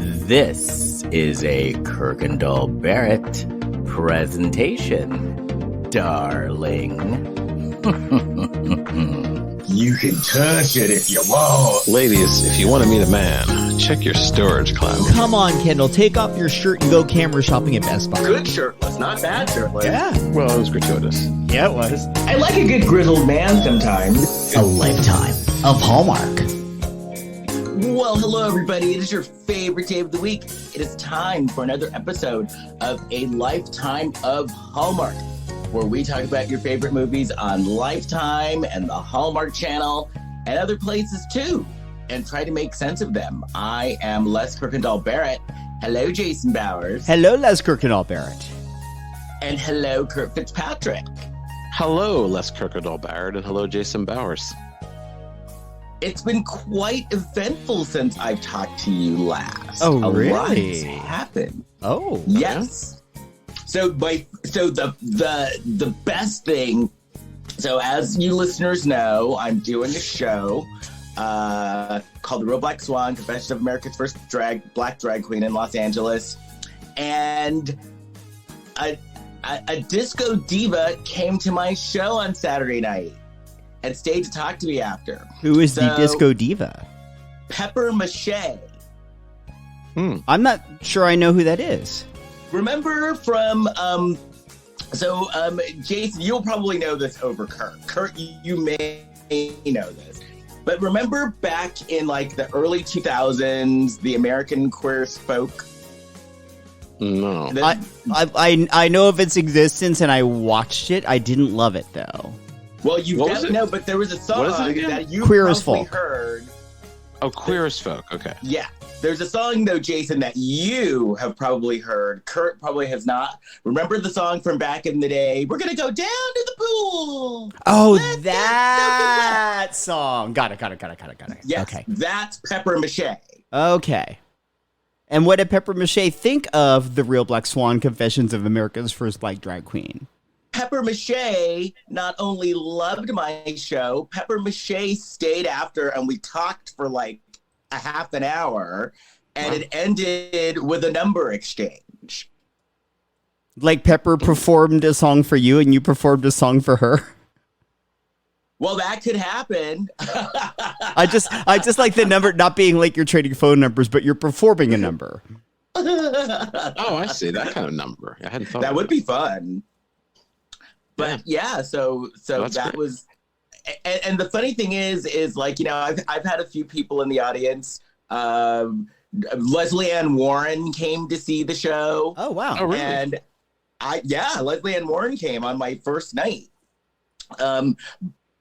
This is a Kirkendall Barrett presentation, darling. You can touch it if you want. Ladies, if you want to meet a man, check your storage closet. Come on, Kendall. Take off your shirt and go camera shopping at Vespa. Good shirtless, not bad shirtless. Yeah. Well, it was gratuitous. Yeah, it was. I like a good grizzled man sometimes. A lifetime of Hallmark. Well, hello, everybody. It is your favorite day of the week. It is time for another episode of A Lifetime of Hallmark, where we talk about your favorite movies on Lifetime and the Hallmark Channel and other places too, and try to make sense of them. I am Les Kirkendall Barrett. Hello, Jason Bowers. Hello, Les Kirkendall Barrett. And hello, Kurt Fitzpatrick. Hello, Les Kirkendall Barrett, and hello, Jason Bowers. It's been quite eventful since I've talked to you last. Oh, A really? lot has happened. Oh. Yes. So the best thing. So as you listeners know, I'm doing a show called The Real Black Swan: Confessions of America's First Black Drag Queen in Los Angeles, and a disco diva came to my show on Saturday night and stayed to talk to me after. Who is the disco diva? Pepper MaShay. I'm not sure I know who that is. Remember from, Jason, you'll probably know this over Kurt. Kurt, you may know this. But remember back in like the early 2000s, the American Queer as Folk? No. I know of its existence and I watched it. I didn't love it though. Well, you don't know, but there was a song that you Queer as probably Folk. heard. Oh, Queer as Folk. Okay. Yeah. There's a song, though, Jason, that you have probably heard. Kurt probably has not. Remember the song from back in the day? We're going to go down to the pool. Oh, Let's that song. Got it. Yes, Okay. That's Pepper MaShay. Okay. And what did Pepper MaShay think of The Real Black Swan: Confessions of America's First Black Drag Queen? Pepper MaShay not only loved my show, Pepper MaShay stayed after and we talked for like a half an hour, and it ended with a number exchange. Like Pepper performed a song for you and you performed a song for her? Well, that could happen. I just like the number not being like you're trading phone numbers, but you're performing a number. Oh, I see. That kind of number. I hadn't thought that of would be fun. But yeah, so that great. was, and the funny thing is like, you know, I've had a few people in the audience. Lesley Ann Warren came to see the show. Oh wow! Oh, really? And Lesley Ann Warren came on my first night.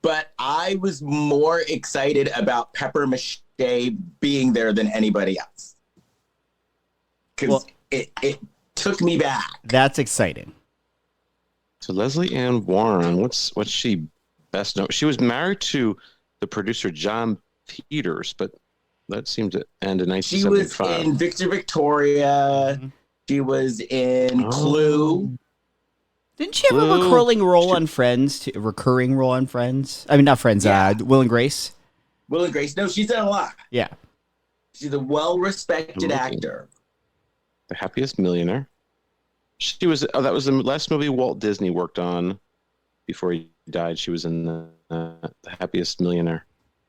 But I was more excited about Pepper MaShay being there than anybody else because it took me back. That's exciting. So Lesley Ann Warren, what's she best known? She was married to the producer John Peters, but that seemed to end in 1975. She was in Victor Victoria. Mm-hmm. She was in Clue. Didn't she have a recurring role on Friends? Recurring role on Friends? I mean, not Friends. Yeah. Will and Grace. Will and Grace. No, she's done a lot. Yeah. She's a well-respected actor. The Happiest Millionaire. She was. Oh, that was the last movie Walt Disney worked on before he died. She was in the Happiest Millionaire.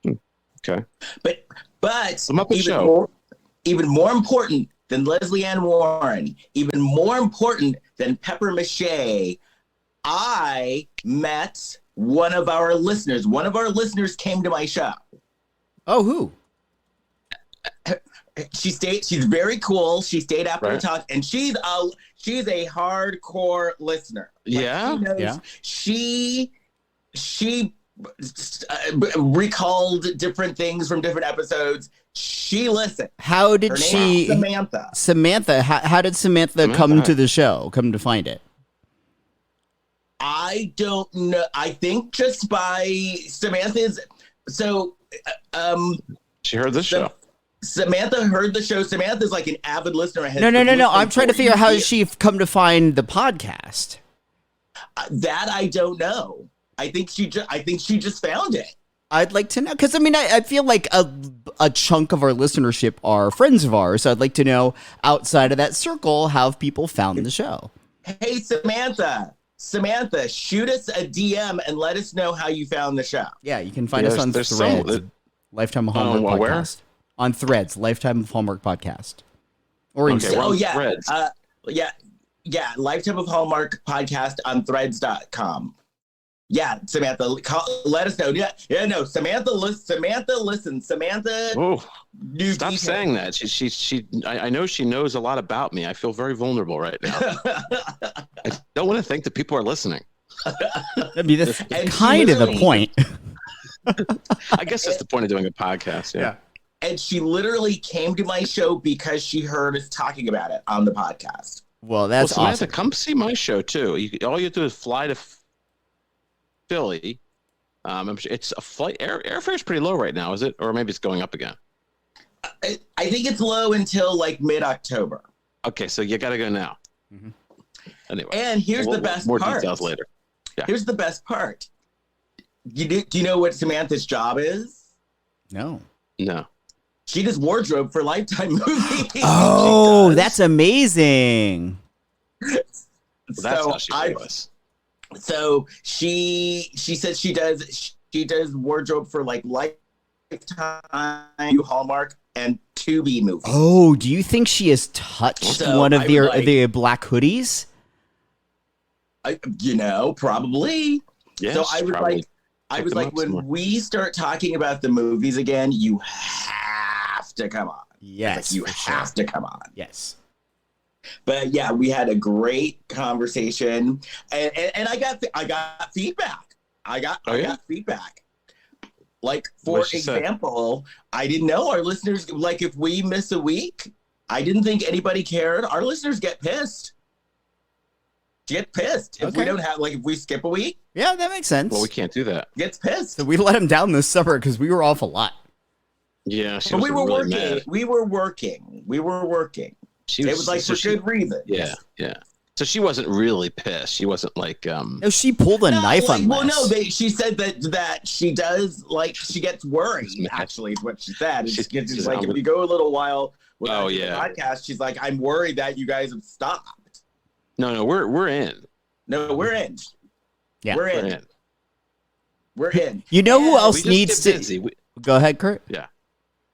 Okay. But even more important than Lesley Ann Warren, even more important than Pepper MaShay, I met one of our listeners. One of our listeners came to my show. Oh, who? She's very cool. She stayed after the talk, and she's a hardcore listener. Like, yeah. She recalled different things from different episodes. She listened. How did she? Samantha. How did Samantha come to the show? Come to find it. I don't know. I think just by Samantha's. So, she heard the show. Samantha heard the show. Samantha's like an avid listener. No. I'm trying to figure out how did she come to find the podcast. That I don't know. I think she just found it. I'd like to know, because I mean, I feel like a chunk of our listenership are friends of ours. So I'd like to know, outside of that circle, how have people found the show? Hey, Samantha, shoot us a DM and let us know how you found the show. Yeah, you can find us on Threads, Lifetime of Hallmark podcast. Where? On Threads, Lifetime of Hallmark podcast. Or Okay, Threads. Yeah, Lifetime of Hallmark podcast on threads.com. Yeah, Samantha, let us know. No, Samantha listens. Samantha. Oh, stop saying that. I know she knows a lot about me. I feel very vulnerable right now. I don't want to think that people are listening. I mean, that's kind of the point. I guess that's the point of doing a podcast. Yeah. And she literally came to my show because she heard us talking about it on the podcast. Well, that's Samantha, awesome. come see my show too. All you have to do is fly to Philly. It's a flight. Airfare is pretty low right now, is it? Or maybe it's going up again. I think it's low until like mid-October. Okay, so you got to go now. Mm-hmm. Anyway, and here's the best more part. More details later. Yeah. Here's the best part. Do you know what Samantha's job is? No. She does wardrobe for Lifetime movies. Oh, that's amazing. That's how she was. So she said she does wardrobe for like Lifetime, Hallmark, and Tubi movies. Oh, do you think she has touched one of the black hoodies? Probably. Yes, so I was like, when we start talking about the movies again, you have to come on. Yes, you have to come on. Yes. But yeah, we had a great conversation, and I got feedback. I got feedback. Like, for example, I didn't know our listeners, like, if we miss a week, I didn't think anybody cared. Our listeners get pissed. If we don't have, like, if we skip a week. Yeah, that makes sense. Well, we can't do that. Gets pissed. So we let him down this summer because we were off a lot. Yeah, we were really working. Mad. We were working. It was like for good reason. Yeah. So she wasn't really pissed. She wasn't like No, she pulled a knife on us. She said that she does, like, she gets worried. Actually, is what she said. She's like, if you go a little while without the podcast, she's like, I'm worried that you guys have stopped. No, we're in. No, we're in. Yeah, we're in. You know who else needs to? Busy. Go ahead, Kurt. Yeah.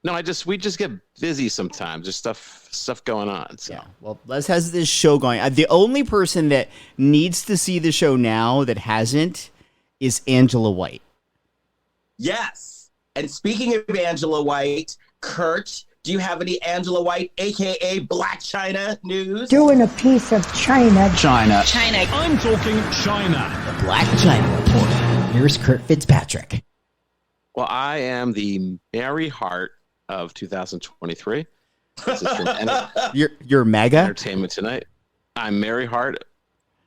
No, we just get busy sometimes. There's stuff going on. So. Yeah. Well, Les has this show going. The only person that needs to see the show now that hasn't is Angela White. Yes. And speaking of Angela White, Kurt, do you have any Angela White, a.k.a. Blac Chyna news? Doing a piece of China. China. I'm talking China. The Blac Chyna Report. Here's Kurt Fitzpatrick. Well, I am the Mary Hart of 2023. This is from You're mega? Entertainment Tonight. I'm Mary Hart.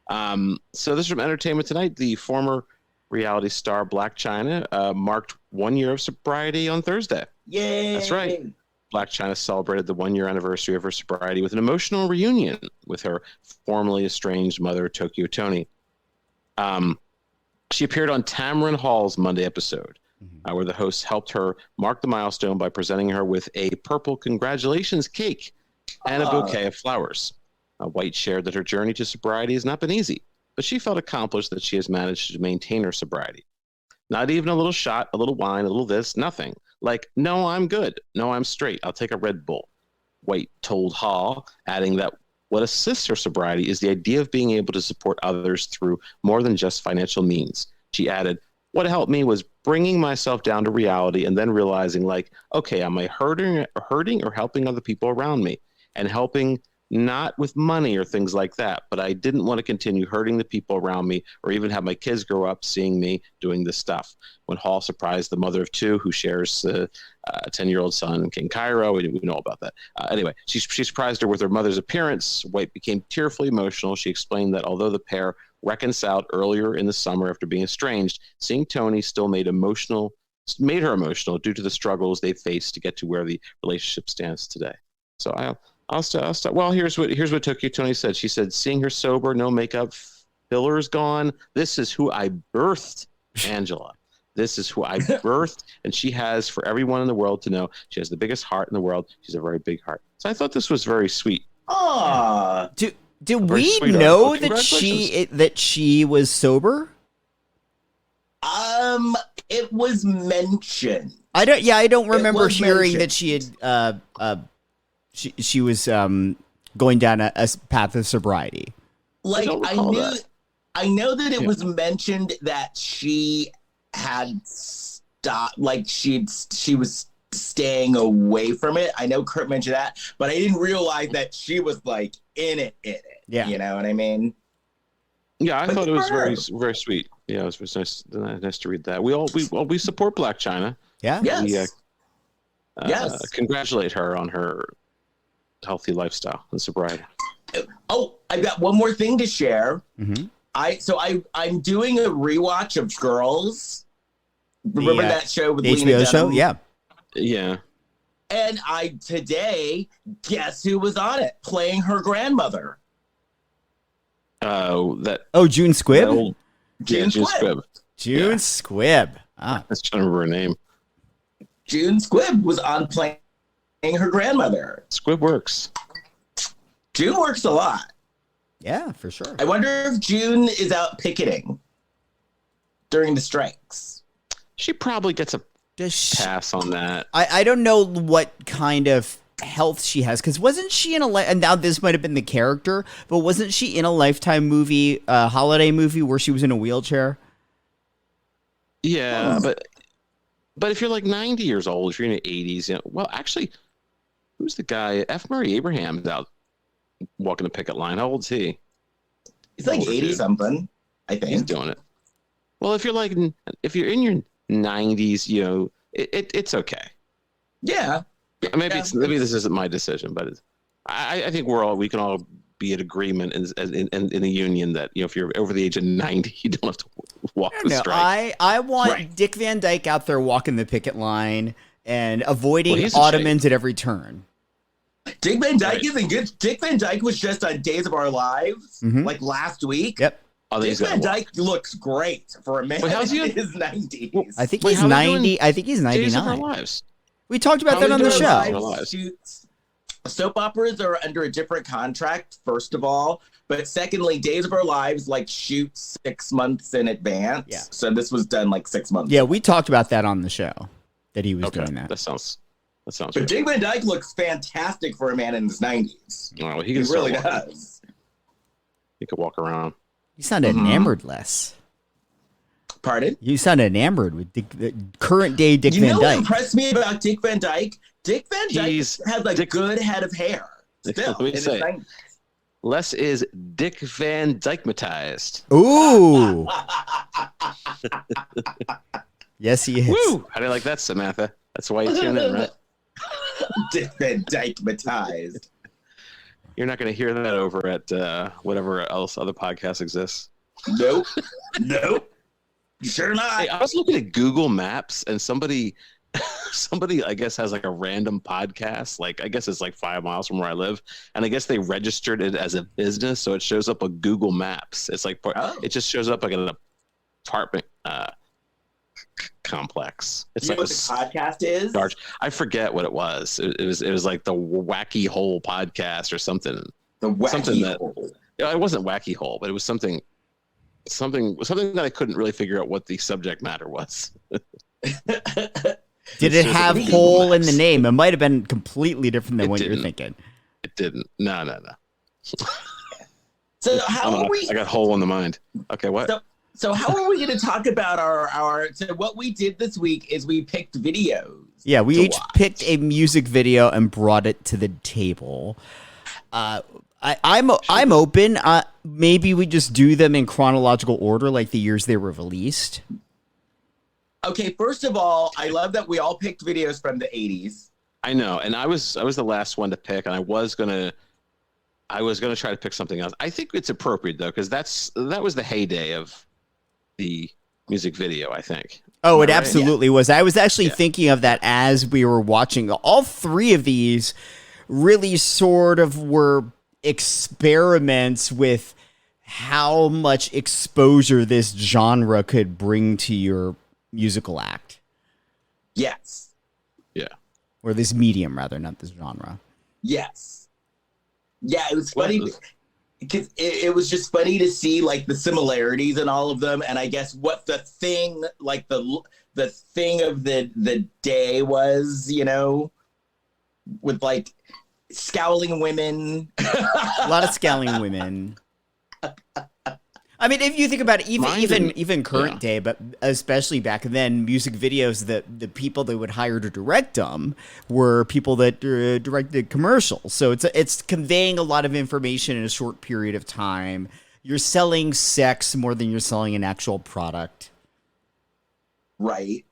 So this is from Entertainment Tonight. The former reality star Blac Chyna marked 1 year of sobriety on Thursday. Yay! That's right. Blac Chyna celebrated the 1 year anniversary of her sobriety with an emotional reunion with her formerly estranged mother, Tokyo Toni. She appeared on Tamron Hall's Monday episode, where the host helped her mark the milestone by presenting her with a purple congratulations cake and a bouquet of flowers. White shared that her journey to sobriety has not been easy, but she felt accomplished that she has managed to maintain her sobriety. Not even a little shot, a little wine, a little this, nothing. Like, no, I'm good. No, I'm straight. I'll take a Red Bull. White told Hall, adding that what assists her sobriety is the idea of being able to support others through more than just financial means. She added, what helped me was bringing myself down to reality and then realizing, like, okay, am I hurting or helping other people around me? And helping not with money or things like that, but I didn't want to continue hurting the people around me or even have my kids grow up seeing me doing this stuff. When Hall surprised the mother of two who shares a 10-year-old son, King Cairo, we know about that. Anyway, she surprised her with her mother's appearance. White became tearfully emotional. She explained that although the pair reconciled earlier in the summer after being estranged, seeing Toni still made her emotional due to the struggles they faced to get to where the relationship stands today. So I'll start. Well, here's what Tokyo Toni said. She said, seeing her sober, no makeup, fillers gone. This is who I birthed, Angela. This is who I birthed, and she has for everyone in the world to know. She has the biggest heart in the world. She's a very big heart. So I thought this was very sweet. Aww. Did we know that she was sober? It was mentioned. I don't remember hearing that she had she was going down a path of sobriety. Like I know that it was mentioned that she had stopped, like she was staying away from it. I know Kurt mentioned that, but I didn't realize that she was like in it. Yeah, you know what I mean? Yeah, I thought it was very, very sweet. Yeah, it was nice to read that. We support Blac Chyna. Yeah. Yes. Yes. Congratulate her on her healthy lifestyle and sobriety. Oh, I've got one more thing to share. Mm-hmm. I'm doing a rewatch of Girls. Remember that show with the Lena HBO show? Dunham? Yeah. And today, guess who was on it playing her grandmother? June Squibb? June Squibb. June Squibb. I was trying to remember her name. June Squibb was on playing her grandmother. Squibb works. June works a lot. Yeah, for sure. I wonder if June is out picketing during the strikes. She probably gets a pass on that. I don't know what kind of health she has, because wasn't she in and now this might have been the character, but wasn't she in a Lifetime movie, holiday movie, where she was in a wheelchair? Yeah, but if you're like 90 years old, if you're in the 80s, well, actually, who's the guy? F. Murray Abraham's out walking the picket line. How old is he? He's like 80 something, I think. He's doing it. Well, if you're in your 90s, it's okay. Yeah. Maybe this isn't my decision, but I think we can all be in agreement in the union that if you're over the age of 90, you don't have to walk the strike. I want Dick Van Dyke out there walking the picket line and avoiding Ottomans at every turn. Dick Van Dyke isn't good. Dick Van Dyke was just on Days of Our Lives like last week. Yep. Dick Van Dyke looks great for a man in his 90s. Well, I think he's 90. I think he's 99. Days of Our Lives. We talked about that on the show. Soap operas are under a different contract, first of all. But secondly, Days of Our Lives shoot 6 months in advance. Yeah. So this was done 6 months. Yeah, we talked about that on the show, that he was doing that. That sounds But Dick Van Dyke looks fantastic for a man in his 90s. Well, he really does. He could walk around. You sound enamored, Les. Pardon? You sound enamored with the current day Dick Van Dyke. You know what impressed me about Dick Van Dyke? Dick Van Dyke has a good head of hair. Still, let me say, Les is Dick Van Dykematized. Ooh. Yes, he is. Woo! How do you like that, Samantha? That's why you tuned in, right? Dick Van Dykematized. You're not going to hear that over at whatever else other podcast exists. Nope. Sure not. Hey, I was looking at Google Maps, and somebody I guess has a random podcast. I guess it's 5 miles from where I live, and I guess they registered it as a business, so it shows up on Google Maps. It's it just shows up an apartment complex. It's you know what the podcast is? I forget what it was. It was like the Wacky Hole podcast or something. The Wacky Hole. It wasn't Wacky Hole, but it was something that I couldn't really figure out what the subject matter was. Did it have hole in the name? It might have been completely different than what you're thinking. It didn't. No. So how are we? I got hole in the mind. Okay, what? So how are we going to talk about our? So what we did this week is we picked videos. Yeah, we each picked a music video and brought it to the table. I'm open. Maybe we just do them in chronological order, like the years they were released. Okay, first of all, I love that we all picked videos from the 80s. I know, and I was the last one to pick, and I was gonna try to pick something else. I think it's appropriate though, because that was the heyday of the music video, I think. Oh, it absolutely was. I was actually thinking of that as we were watching. All three of these really sort of were experiments with how much exposure this genre could bring to your musical act. Yes. Yeah. Or this medium, rather, not this genre. Yes. Yeah, it was funny because it was just funny to see like the similarities in all of them, and I guess what the thing, like the thing of the day was, you know, with like scowling women. A lot of scowling women. I mean, if you think about it, even current day, but especially back then, music videos, the people they would hire to direct them were people that directed commercials. So it's conveying a lot of information in a short period of time. You're selling sex more than you're selling an actual product. Right.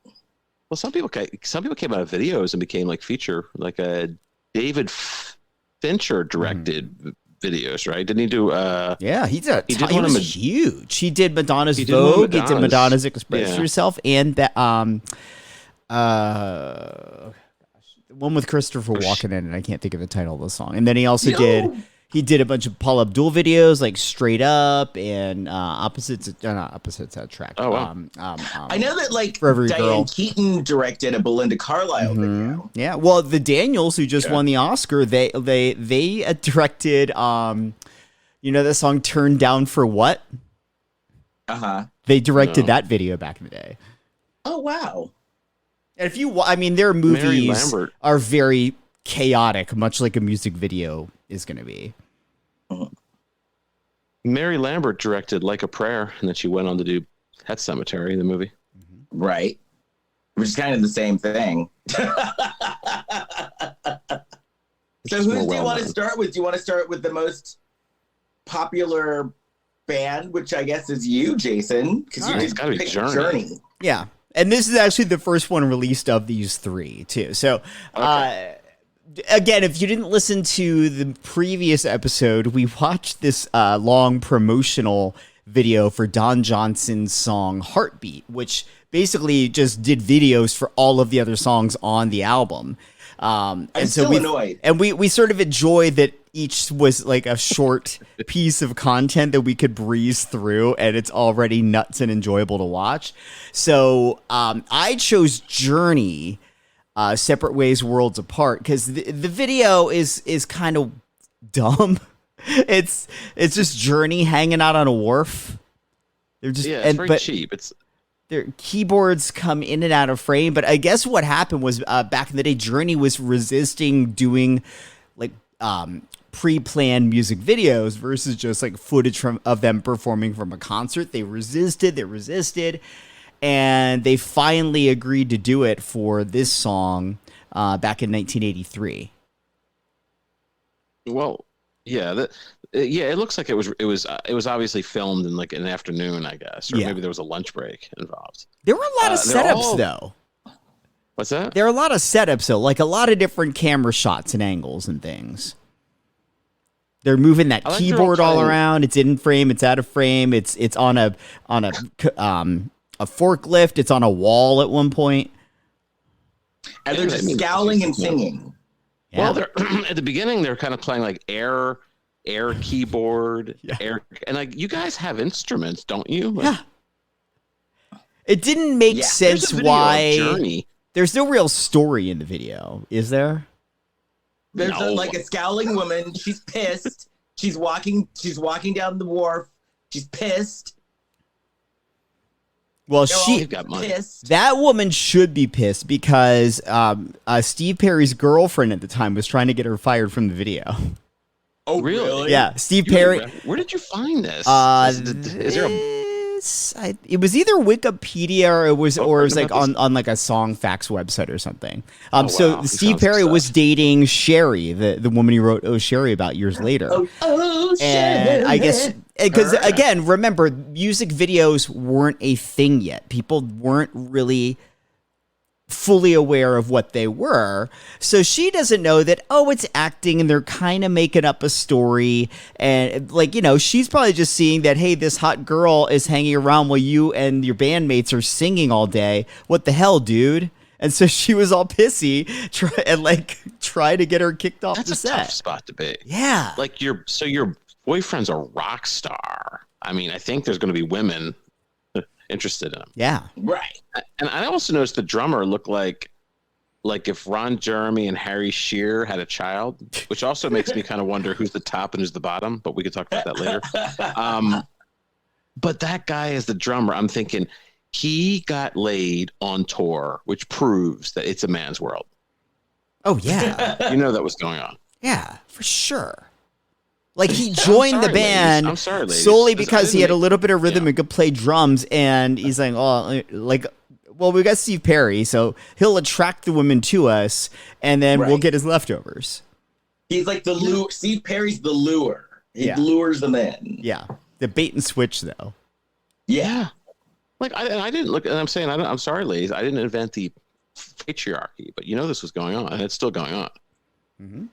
Well, some people came out of videos and became like feature, like a David Fincher directed videos, right? Didn't he do? Yeah, he was huge. He did Madonna's Vogue. He did Madonna's Express Yeah. Yourself, and the one with Christopher Walken in it. I can't think of the title of the song. And then he also did a bunch of Paula Abdul videos, like Straight Up and Opposites. Not Opposites Attract. Oh, wow. I know that like Forever Diane Girl. Keaton directed a Belinda Carlisle video. Yeah, well, the Daniels, who just won the Oscar, they directed you know the song "Turned Down for What." They directed that video back in the day. Oh wow! And if I mean, their movies are very chaotic, much like a music video is going to be. Mary Lambert directed Like a Prayer, and then she went on to do Pet Cemetery, the movie. Right, which is kind of the same thing. So who do you want to start with? Do you want to start with the most popular band, which I guess is you, Jason? Because you just picked Journey. Yeah. And this is actually the first one released of these three, too. So, again, if you didn't listen to the previous episode, we watched this long promotional video for Don Johnson's song Heartbeat, which basically just did videos for all of the other songs on the album. I'm still annoyed. And we sort of enjoyed that each was like a short piece of content that we could breeze through, and it's already nuts and enjoyable to watch. So I chose Journey, Separate Ways, Worlds Apart, because the video is kind of dumb. It's just Journey hanging out on a wharf. They're just it's very cheap. Their keyboards come in and out of frame, but I guess what happened was back in the day, Journey was resisting doing like pre-planned music videos versus just like footage of them performing from a concert. They resisted, and they finally agreed to do it for this song back in 1983. Well, yeah, it looks like it was obviously filmed in like an afternoon, I guess, or maybe there was a lunch break involved. There were a lot of setups, though. What's that? There are a lot of setups, though, like a lot of different camera shots and angles and things. They're moving that keyboard all around. It's in frame. It's out of frame. It's on a forklift. It's on a wall at one point. And they're just scowling and singing. Yeah. Well, they're at the beginning. They're kind of playing like air keyboard, air, and like you guys have instruments, don't you? Like, it didn't make sense why. There's no real story in the video, is there? There's like a scowling woman. She's pissed. She's walking down the wharf. She's pissed. Well, pissed. That woman should be pissed because Steve Perry's girlfriend at the time was trying to get her fired from the video. Oh, really? Yeah, Steve Perry. Where did you find this? Is there it was either Wikipedia or it was like on like a song facts website or something. So Steve Perry was dating Sherrie, the woman he wrote "Oh Sherrie" about years later. And I guess because again, remember, music videos weren't a thing yet. People weren't really fully aware of what they were. So she doesn't know that, it's acting and they're kind of making up a story. And like, she's probably just seeing that, hey, this hot girl is hanging around while you and your bandmates are singing all day. What the hell, dude? And so she was all pissy try to get her kicked off the set. That's a tough spot to be. Yeah. Like your boyfriend's a rock star. I mean, I think there's going to be women interested in him. Yeah. Right. And I also noticed the drummer looked like if Ron Jeremy and Harry Shearer had a child, which also makes me kind of wonder who's the top and who's the bottom, but we could talk about that later. But that guy is the drummer. I'm thinking he got laid on tour, which proves that it's a man's world. Oh, yeah. You know that was going on. Yeah, for sure. Like, he joined the band ladies. solely because he had a little bit of rhythm and could play drums, and he's like, oh, like... Well, we got Steve Perry, so he'll attract the women to us, and then we'll get his leftovers. He's like the lure. Steve Perry's the lure. He lures them in. Yeah, the bait and switch, though. Yeah. Like I didn't look, and I'm saying I'm sorry, ladies. I didn't invent the patriarchy, but this was going on, and it's still going on. Mm-hmm.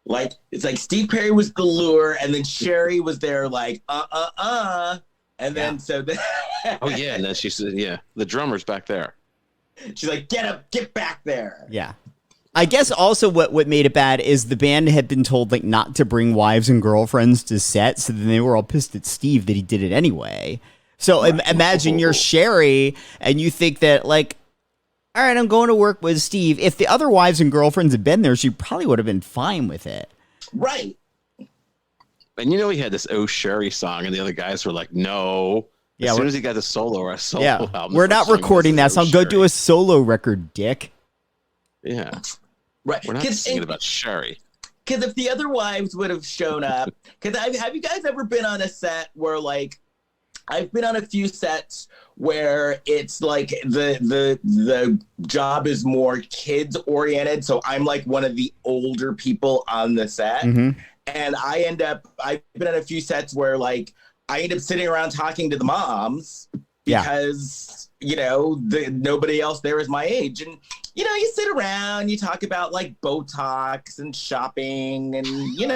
Like it's like Steve Perry was the lure, and then Sherrie was there, like and then so then oh yeah, and then she said, the drummer's back there. She's like, get up, get back there. Yeah. I guess also what made it bad is the band had been told like not to bring wives and girlfriends to set, so then they were all pissed at Steve that he did it anyway. So imagine you're Sherrie and you think that like, all right, I'm going to work with Steve. If the other wives and girlfriends had been there, she probably would have been fine with it. Right. And he had this "Oh Sherrie" song, and the other guys were like, "No." Yeah, as soon as he got the solo album, we're not recording that song. Go do a solo record, Dick. Yeah, right. We're not singing about Sherrie. Because if the other wives would have shown up, because have you guys ever been on a set where like I've been on a few sets where it's like the job is more kids oriented, so I'm like one of the older people on the set. Mm-hmm. And I've been on a few sets where like I end up sitting around talking to the moms because, nobody else there is my age. And, you sit around, you talk about like Botox and shopping and, You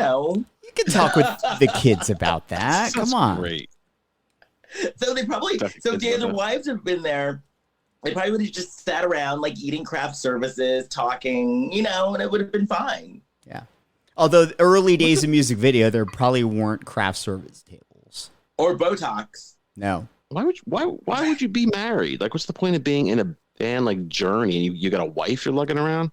can talk with the kids about that. Come on. Great. So they probably, so if the other wives have been there, they probably would have just sat around like eating craft services, talking, and it would have been fine. Yeah. Although the early days of music video, there probably weren't craft service tables or Botox. No. Why would you be married? Like, what's the point of being in a band like Journey? You got a wife you're lugging around?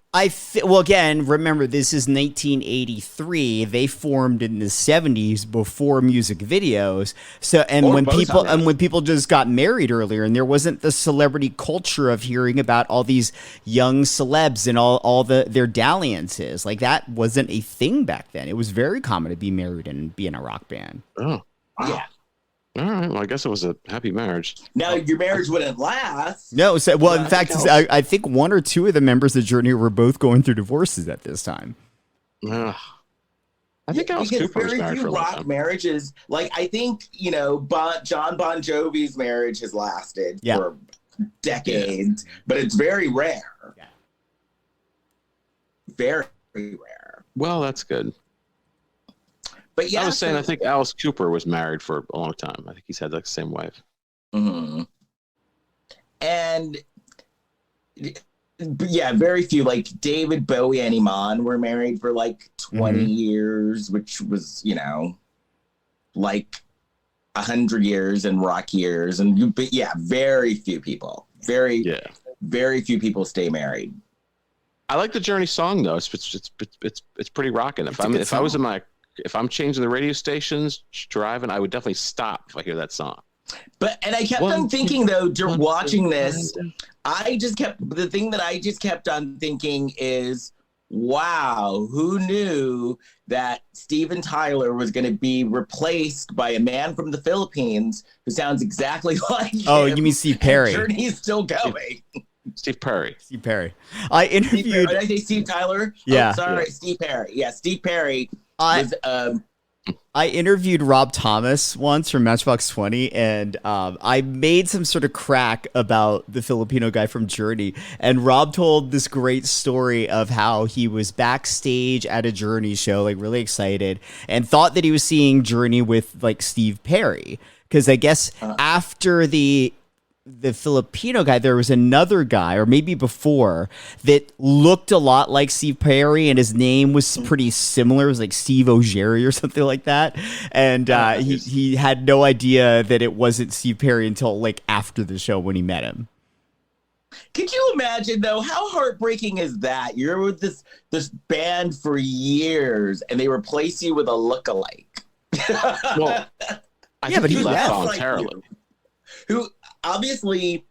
Well, again, remember this is 1983. They formed in the 70s before music videos. So, when people just got married earlier, and there wasn't the celebrity culture of hearing about all these young celebs and all their dalliances. Like that wasn't a thing back then. It was very common to be married and be in a rock band. Oh, wow. Yeah. All right. Well, I guess it was a happy marriage. Now, your marriage wouldn't last. No. So, in fact, I think one or two of the members of Journey were both going through divorces at this time. I think Alice Cooper was married for a long time. Rock marriages, like I think John Bon Jovi's marriage has lasted for decades, but it's very rare. Yeah. Very rare. Well, that's good. But I was saying, I think Alice Cooper was married for a long time. I think he's had like the same wife. Mm-hmm. And very few. Like David Bowie and Iman were married for like 20 years, which was like 100 years in rock years. And very few people. Very few people stay married. I like the Journey song though. It's pretty rocking. If I'm changing the radio stations, driving, I would definitely stop if I hear that song. And I kept on thinking though, watching this, the thing that I just kept on thinking is, wow, who knew that Steven Tyler was going to be replaced by a man from the Philippines who sounds exactly like him? Oh, you mean Steve Perry? Journey's still going. Steve Perry. Steve Perry. I interviewed. Did I say Steve Tyler? Yeah. Oh, sorry, Steve Perry. Yeah, Steve Perry. I interviewed Rob Thomas once from Matchbox 20, and I made some sort of crack about the Filipino guy from Journey. And Rob told this great story of how he was backstage at a Journey show, like really excited, and thought that he was seeing Journey with like Steve Perry. Because I guess after the the Filipino guy, there was another guy, or maybe before, that looked a lot like Steve Perry, and his name was pretty similar. It was like Steve O'Gerry or something like that. And he had no idea that it wasn't Steve Perry until like after the show when he met him. Could you imagine, though, how heartbreaking is that? You're with this band for years, and they replace you with a lookalike. Well, but he left voluntarily. Like who obviously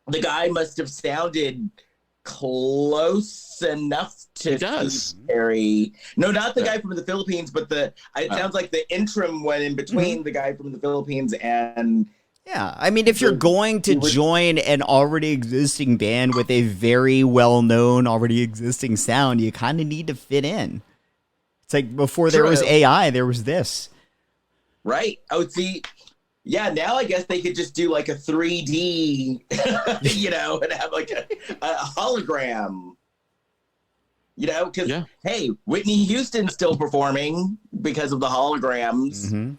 the guy must have sounded close enough to Steve Perry. No, not the guy from the Philippines, but it sounds like the interim one in between the guy from the Philippines and. Yeah, I mean, if you're going to join an already existing band with a very well-known, already existing sound, you kind of need to fit in. It's like before there was AI, there was this. Right. Oh, see, yeah, now I guess they could just do like a 3D, and have like a hologram. Because, hey, Whitney Houston's still performing because of the holograms. Mm-hmm.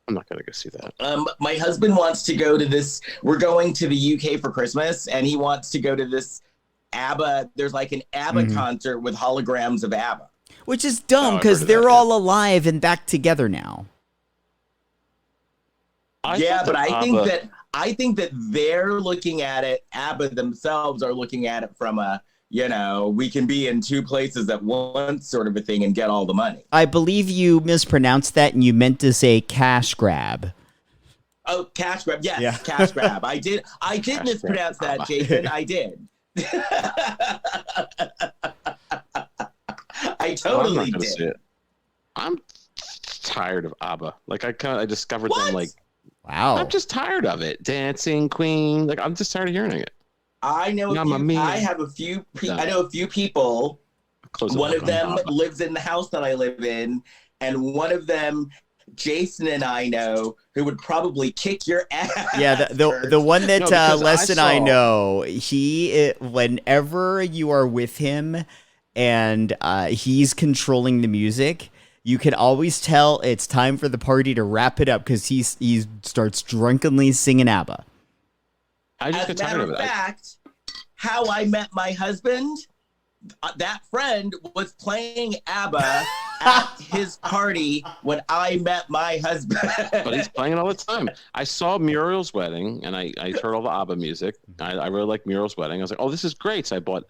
I'm not going to go see that. My husband wants to go to this. We're going to the UK for Christmas, and he wants to go to this ABBA. There's like an ABBA concert with holograms of ABBA. Which is dumb because they're all alive and back together now. But I think that they're looking at it. ABBA themselves are looking at it from a, we can be in two places at once sort of a thing and get all the money. I believe you mispronounced that and you meant to say cash grab. Oh, cash grab. Yes, cash grab. I did mispronounce that, Jason. I did. I totally did. See it. I'm tired of ABBA. Like I discovered them like, wow. I'm just tired of it. Dancing Queen. Like I'm just tired of hearing it. I know a few people. One of them lives in the house that I live in, and one of them, Jason and I know, who would probably kick your ass. Yeah, the one that Les and I know, whenever you are with him and he's controlling the music, you can always tell it's time for the party to wrap it up because he starts drunkenly singing ABBA. I just get tired of it. As a matter of fact, how I met my husband, that friend was playing ABBA at his party when I met my husband. But he's playing it all the time. I saw Muriel's wedding, and I heard all the ABBA music. I really like Muriel's wedding. I was like, oh, this is great. So I bought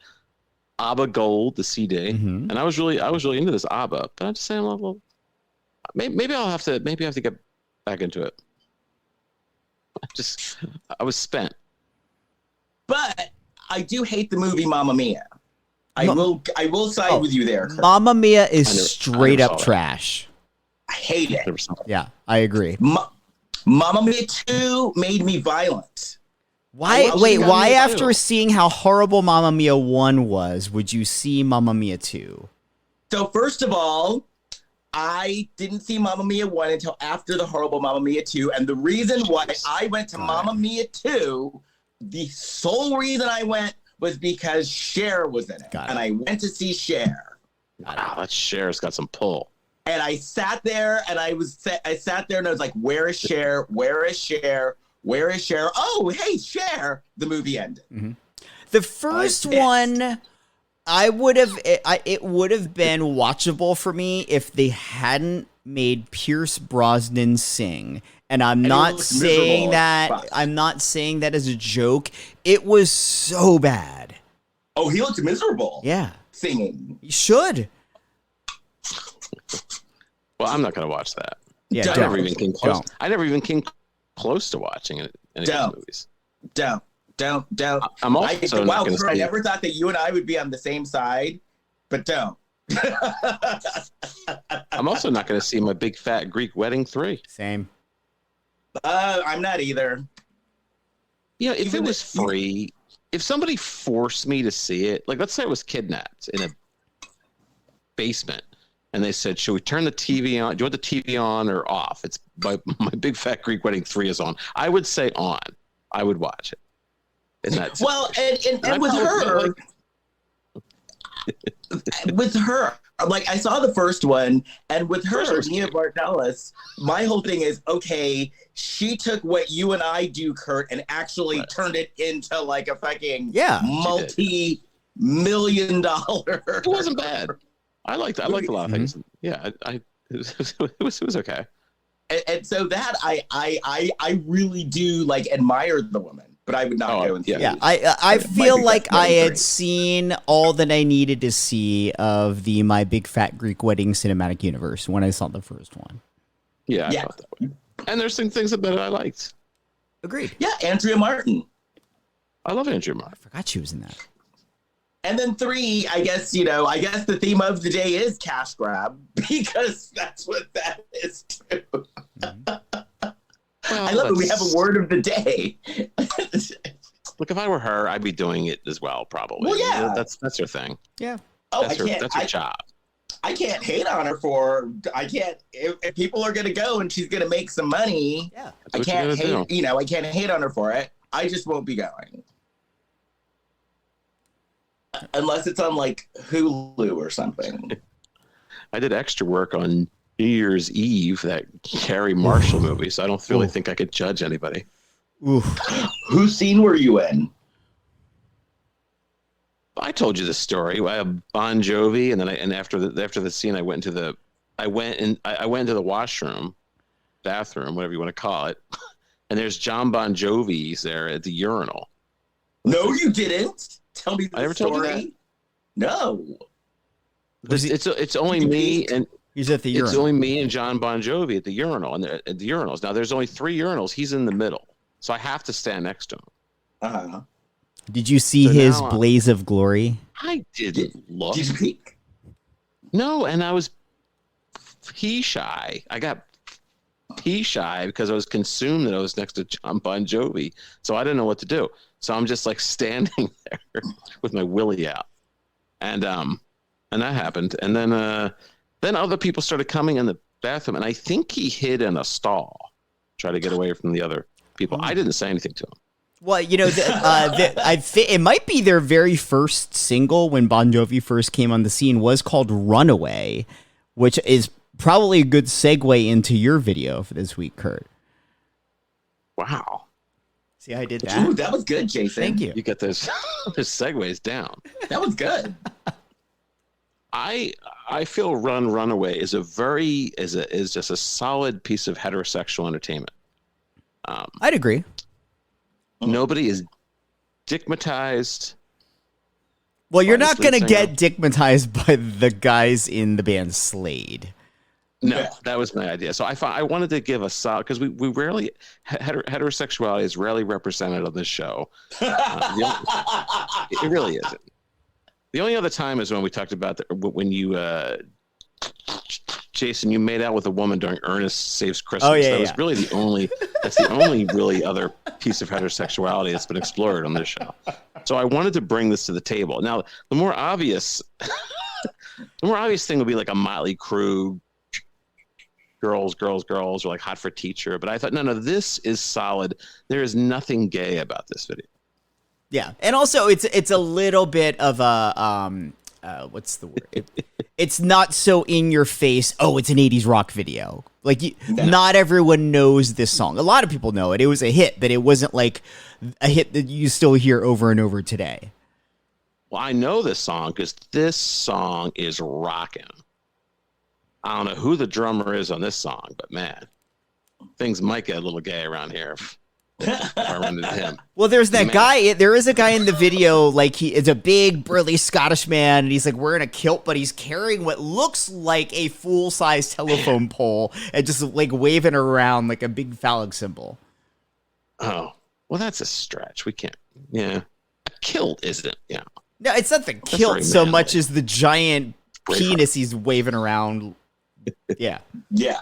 ABBA Gold, the CD, and I was really into this ABBA. But I'm just saying, well, maybe I have to get back into it. I was spent. But I do hate the movie Mamma Mia. I will side with you there, Kurt. Mamma Mia is straight up trash. I hate it. Yeah, I agree. Mamma Mia 2 made me violent. Why? Wait, why after seeing how horrible Mamma Mia 1 was, would you see Mamma Mia 2? So first of all, I didn't see Mamma Mia 1 until after the horrible Mamma Mia 2. And the reason why I went to Mamma Mia 2, the sole reason I went was because Cher was in it. And I went to see Cher. Wow, that Cher's got some pull. And I sat there and I sat there and I was like, where is Cher? Where is Cher? Where is Cher? Oh, hey, Cher. The movie ended. Mm-hmm. The first one, it would have been watchable for me if they hadn't made Pierce Brosnan sing. And I'm not saying that as a joke. It was so bad. Oh, he looked miserable. Yeah. Singing. You should. Well, I'm not going to watch that. Yeah, I never even came close. I never even came close to watching it in any of these movies. Don't. I'm also not going to I never thought that you and I would be on the same side, but don't. I'm also not going to see My Big Fat Greek Wedding 3. Same. I'm not either. Yeah, if it was free, if somebody forced me to see it, like let's say it was kidnapped in a basement, and they said, "Should we turn the TV on? Do you want the TV on or off?" It's my Big Fat Greek Wedding 3 is on. I would say on. I would watch it. And like I saw the first one, and with her, First Mia Vardalos, my whole thing is, okay, she took what you and I do, Kurt, and actually turned it into like a fucking multi-million dollar. It wasn't bad. I liked a lot of things. Yeah, it was okay. And so that I really do like admire the woman, but I would not go and see it. Yeah, I feel like I had seen all that I needed to see of the My Big Fat Greek Wedding cinematic universe when I saw the first one. Yeah, I felt that way. And there's some things about it I liked. Agreed. Yeah, Andrea Martin. I love Andrea Martin. I forgot she was in that. And then 3, I guess the theme of the day is cash grab, because that's what that is too. I love it. We have a word of the day. Look, if I were her, I'd be doing it as well, probably. Well, yeah. That's her thing. Yeah. Oh, that's her job. I can't hate on her if people are going to go and she's going to make some money. Yeah. I can't hate, I can't hate on her for it. I just won't be going. Unless it's on like Hulu or something. I did extra work on New Year's Eve, that Carrie Marshall movie, so I don't really think I could judge anybody. Oof. Whose scene were you in? I told you the story. I have Bon Jovi, and then after the scene, I went into the washroom, bathroom, whatever you want to call it, and there's John Bon Jovi's there at the urinal. No, you didn't. Tell me the I ever story. told you that? No. It's only me and he's at the urinal. It's only me and John Bon Jovi at the urinal, and at the urinals. Now there's only 3 urinals. He's in the middle, so I have to stand next to him. Uh-huh. Did you see his blaze of glory? I didn't look. Did you peek? No, and I was pee shy. I got pee shy because I was consumed that I was next to John Bon Jovi, so I didn't know what to do. So I'm just like standing there with my willy out, and that happened. And then other people started coming in the bathroom, and I think he hid in a stall, try to get away from the other people. I didn't say anything to him. Well, it might be their very first single when Bon Jovi first came on the scene was called Runaway, which is probably a good segue into your video for this week, Kurt. Wow. See how I did that? Ooh, that was good, Jason. Thank you. You got those segues down. That was good. I feel Runaway is just a solid piece of heterosexual entertainment. I'd agree. Nobody is dickmatized. Well, you're not going to get dickmatized by the guys in the band Slade. No, that was my idea. So I wanted to give a solid, because we rarely, heterosexuality is rarely represented on this show. It really isn't. The only other time is when we talked about when you, Jason, you made out with a woman during Ernest Saves Christmas. Oh, yeah, that was really that's the only really other piece of heterosexuality that's been explored on this show. So I wanted to bring this to the table. Now, the more obvious thing would be like a Motley Crue, girls, or like Hot for Teacher. But I thought, no, this is solid. There is nothing gay about this video. Yeah, and also it's a little bit of a what's the word? It's not so in your face. Oh, it's an 80s rock video. Like not everyone knows this song. A lot of people know it. It was a hit, but it wasn't like a hit that you still hear over and over today. Well, I know this song because this song is rocking. I don't know who the drummer is on this song, but man, things might get a little gay around here. If I run into him. Well, there's that guy. There is a guy in the video, like he is a big, burly Scottish man, and he's like wearing a kilt, but he's carrying what looks like a full-size telephone pole and just like waving around like a big phallic symbol. Oh, well, that's a stretch. We can't. Yeah, a kilt isn't. Yeah. No, it's not the kilt so much as the giant penis he's waving around. Yeah. Yeah.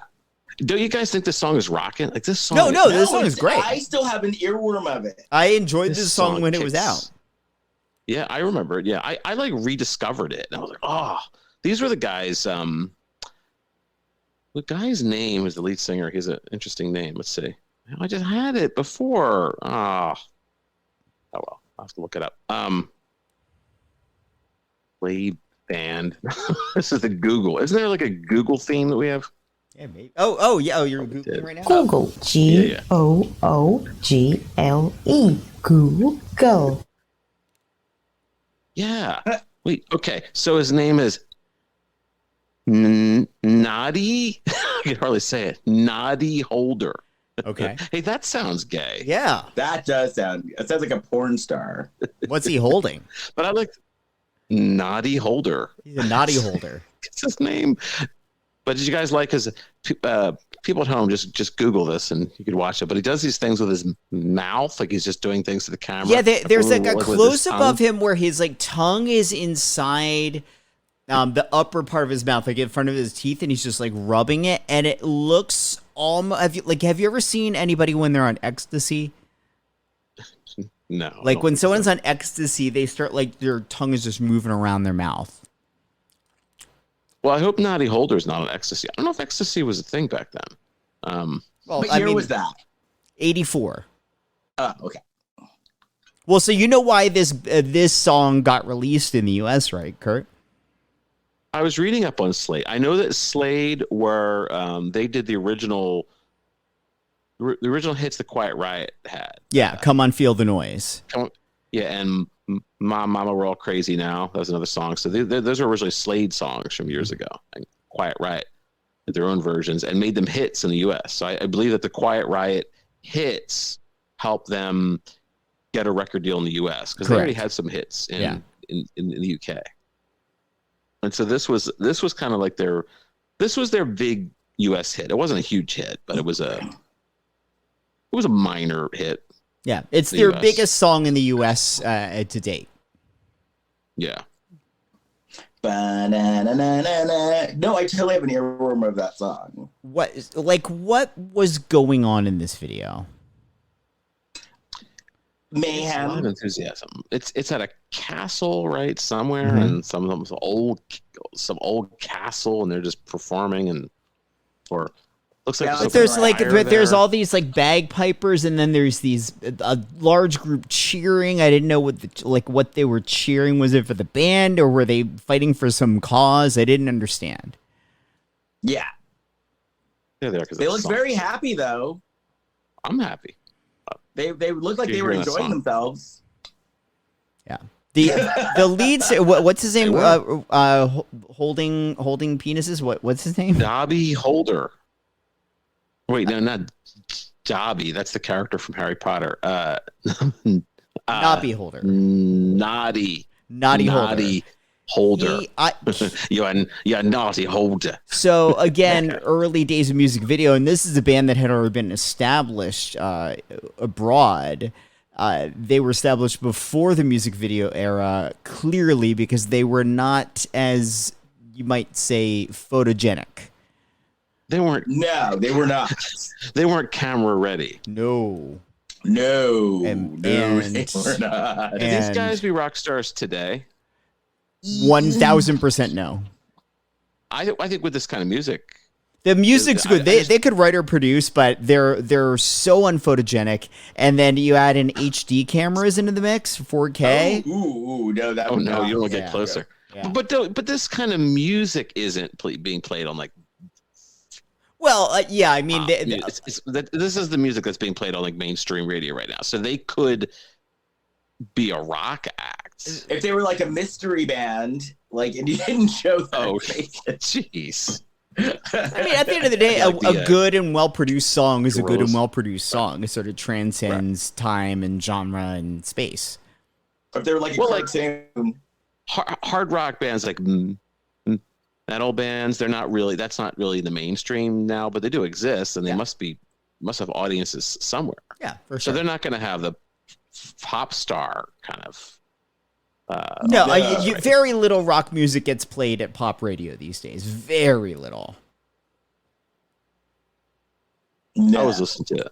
Don't you guys think this song is rocking? Like this song? No, this song is great. I still have an earworm of it. I enjoyed this song when it was out. Yeah, I remember it. Yeah, I like rediscovered it, and I was like, oh, these were the guys. The guy's name is the lead singer. He has an interesting name. Let's see. I just had it before. Oh well, I'll have to look it up. band. This is the Google. Isn't there like a Google theme that we have? Yeah, maybe. Oh, yeah. Oh, you're Googling right now? Google. Google. Google. Yeah. Wait. Okay. So his name is Noddy. I can hardly say it. Noddy Holder. Okay. Hey, that sounds gay. Yeah. That does sound. It sounds like a porn star. What's he holding? But I like Noddy Holder. He's a Noddy Holder. It's his name. But did you guys like his people at home? Just Google this and you could watch it. But he does these things with his mouth, like he's just doing things to the camera. Yeah, there's like a with his close up tongue. of him where his like tongue is inside the upper part of his mouth, like in front of his teeth, and he's just like rubbing it, and it looks almost. Have you ever seen anybody when they're on ecstasy? No. Like when someone's on ecstasy, they start like their tongue is just moving around their mouth. Well, I hope Noddy Holder's not on ecstasy. I don't know if ecstasy was a thing back then. Well, What year was that? 84. Oh, okay. Well, so you know why this song got released in the U.S., right, Kurt? I was reading up on Slade. I know that Slade were they did the original hits the Quiet Riot had. Yeah, Come On, Feel the Noise. Yeah, and Mama We're All Crazy Now. That was another song. So those are originally Slade songs from years ago. And Quiet Riot did their own versions and made them hits in the U.S. So I believe that the Quiet Riot hits helped them get a record deal in the U.S. because they already had some hits in the U.K. And so this was kind of like their big U.S. hit. It wasn't a huge hit, but it was a minor hit. Yeah, it's their biggest song in the U.S. To date. Yeah. Ba-na-na-na-na-na. No, I totally have an earworm of that song. What was going on in this video? A lot Mayhem. of enthusiasm. It's at a castle, right, somewhere, and some of them some old castle, and they're just performing, and or looks like Yeah, there's all these like bagpipers, and then there's these a large group cheering. I didn't know what they were cheering. Was it for the band or were they fighting for some cause? I didn't understand. Yeah. They're there 'cause They of look the very songs. happy though. I'm happy. They look like You're they were hearing that enjoying song. themselves. Yeah. The lead what's his name? Holding penises. What's his name? Dobby Holder. Wait, no, not Dobby. That's the character from Harry Potter. Noddy Holder. Noddy Holder. You're Noddy Holder. So again, early days of music video, and this is a band that had already been established abroad. They were established before the music video era, clearly because they were not, as you might say, photogenic. They weren't. No, they were not. They weren't camera ready. No. No, And- they were Could not. these And- guys be rock stars today? 1000% no. I think with this kind of music, The music's good. They could write or produce, but they're so unphotogenic. And then you add in HD cameras into the mix, 4K. Ooh, no, that oh would no, not. you don't Yeah. get closer. Yeah. But this kind of music isn't being played on like. Well, yeah, I mean, This is the music that's being played on like mainstream radio right now. So they could be a rock act. If they were like a mystery band, like, and you didn't show them. Oh, jeez. I mean, at the end of the day, a good and well-produced song is a good and Gorillas. well-produced song. It sort of transcends time and genre and space. If they were like a cartoon. Hard rock bands like metal bands, that's not really the mainstream now, but they do exist, and they must have audiences somewhere. Yeah, for So sure. they're not going to have the pop star kind of. Very little rock music gets played at pop radio these days. Very little. No. I was listening to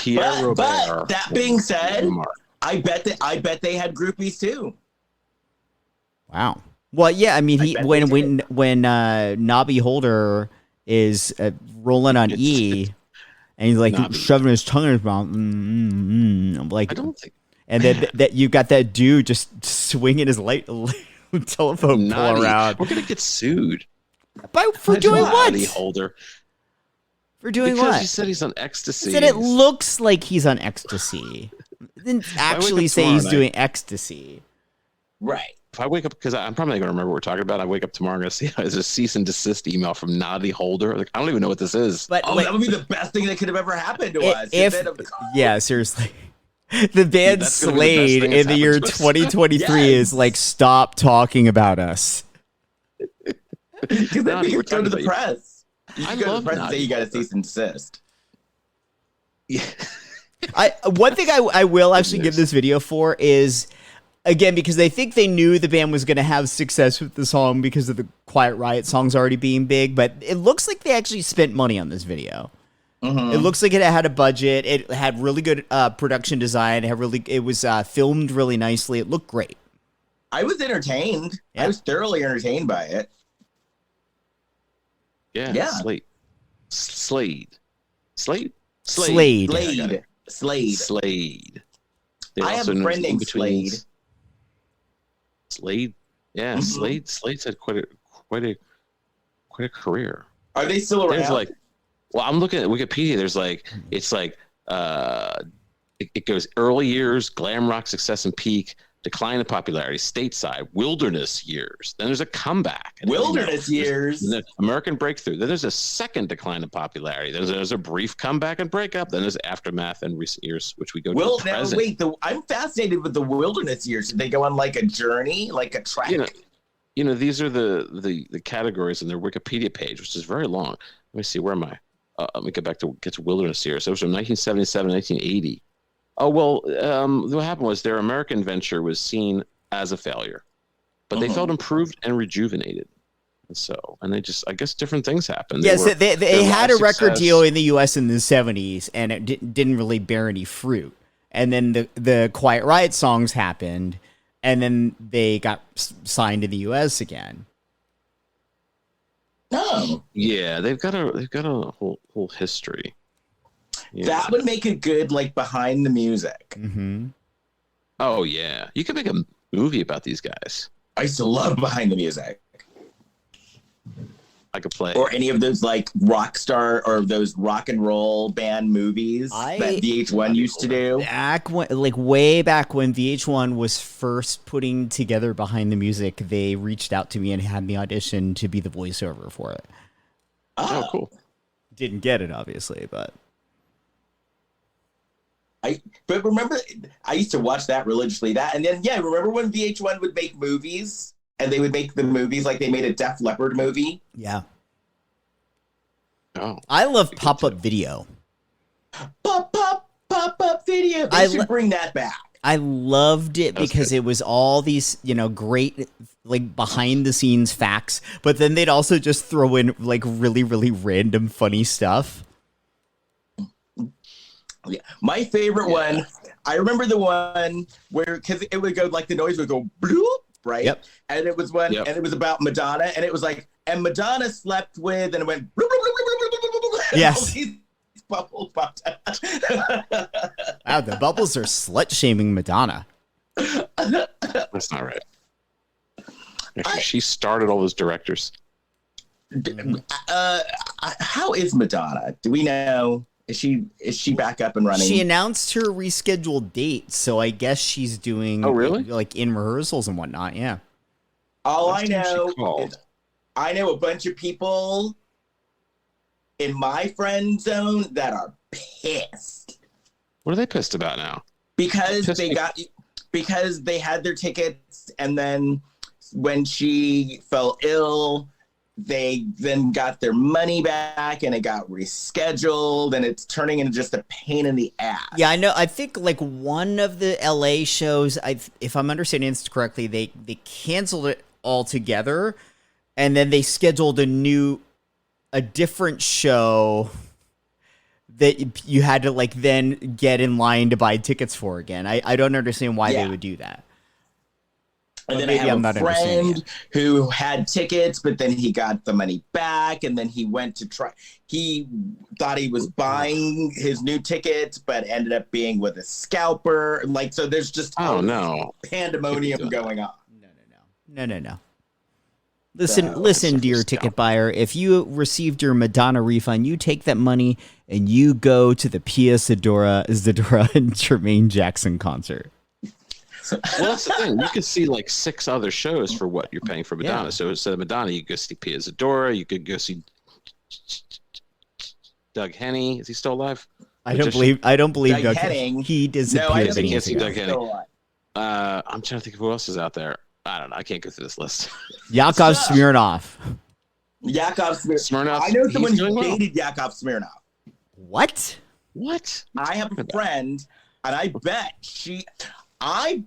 Pierre Robert. But that being said, I bet they had groupies too. Wow. Well, yeah. I mean, when Noddy Holder is rolling on E, and he's like Nobby. shoving his tongue in his mouth, I'm like, I don't think. and then that you got that dude just swinging his Telephone pull Noddy. around. We're gonna get sued. For doing what? Noddy Holder. For doing Because what? he said he's on ecstasy. He said it looks like he's on ecstasy. Didn't actually say he's doing ecstasy. Right. If I wake up, because I'm probably not going to remember what we're talking about. I wake up tomorrow, I'm going to see there's a cease and desist email from Noddy Holder. Like, I don't even know what this is. But that would be the best thing that could have ever happened to us. Yeah, seriously. The band Slade in the year 2023 is like, stop talking about us. Because then you go to the press. You I go to love the press and say Noddy you got to Holder. cease and desist. Yeah. One thing I will actually give this video for is, again, because they think they knew the band was going to have success with the song because of the Quiet Riot songs already being big, but it looks like they actually spent money on this video. Mm-hmm. It looks like it had a budget. It had really good production design. It was filmed really nicely. It looked great. I was entertained. Yeah. I was thoroughly entertained by it. Yeah. Slade. Slade. I have a friend named Slade. Slade. Yeah, mm-hmm. Slade's had quite a career. Are they still around? There's well, I'm looking at Wikipedia. There's it goes early years, glam rock success and peak, decline in popularity, stateside, wilderness years. Then there's a comeback. Wilderness years. American breakthrough. Then there's a second decline in popularity. There's a brief comeback and breakup. Then there's aftermath and recent years, which we go to the present. Wait, I'm fascinated with the wilderness years. Did they go on like a journey, like a trek? These are the categories in their Wikipedia page, which is very long. Let me see, where am I? Let me get to wilderness years. So it was from 1977 to 1980. Oh, well, what happened was their American venture was seen as a failure, but they felt improved and rejuvenated. And they just, I guess different things happened. Yes, they had a record deal in the U.S. in the 70s, and it didn't really bear any fruit. And then the Quiet Riot songs happened, and then they got signed in the U.S. again. No. Yeah, they've got a whole history. Yeah. That would make it good, like behind the music. Mm-hmm. Oh yeah, you could make a movie about these guys. I used to love behind the music. I could play, or any of those like rock star or those rock and roll band movies that VH1 used to do. Way back when VH1 was first putting together behind the music, they reached out to me and had me audition to be the voiceover for it. Oh, cool. Didn't get it, obviously, but. But remember, I used to watch that religiously. And then, remember when VH1 would make movies? And they would make the movies like they made a Def Leppard movie? Yeah. Oh. I love pop-up video. Pop-up video. They should bring that back. I loved it because it was all these, great, like, behind-the-scenes facts. But then they'd also just throw in, like, really, really random funny stuff. Yeah. My favorite one, I remember the one where, because it would go, like, the noise would go bloop, right? Yep. And it was and it was about Madonna, and it was like, and Madonna slept with, and it went bloop, bloop, bloop, bloop, bloop, bloop, bloop, yes. Bubbles popped out. Wow, the bubbles are slut-shaming Madonna. That's not right. Actually, she started all those directors. How is Madonna? Do we know? Is she back up and running? She announced her rescheduled date, so I guess she's doing like in rehearsals and whatnot. Yeah. All I know is I know a bunch of people in my friend zone that are pissed. What are they pissed about now? Because they had their tickets, and then when she fell ill, they then got their money back, and it got rescheduled, and it's turning into just a pain in the ass. Yeah, I know. I think like one of the LA shows, if I'm understanding this correctly, they canceled it altogether, and then they scheduled a different show that you had to like then get in line to buy tickets for again. I don't understand why they would do that. And then I have a friend who had tickets, but then he got the money back, and then he went to try. He thought he was buying his new tickets, but ended up being with a scalper. Like, so there's just pandemonium going on. No. Listen, dear ticket buyer. If you received your Madonna refund, you take that money and you go to the Pia Zadora and Jermaine Jackson concert. Well, that's the thing. You could see like 6 other shows for what you're paying for Madonna. Yeah. So instead of Madonna, you could go see Pia Zadora. You could go see Doug Henny. Is he still alive? I don't believe Doug Henning. He disappeared. No, I can't see Doug Henny. Henning. I'm trying to think of who else is out there. I don't know. I can't go through this list. Yakov Smirnoff. Yakov Smirnoff. I know someone he's who doing well. dated Yakov Smirnoff. What? I have a friend, and I bet I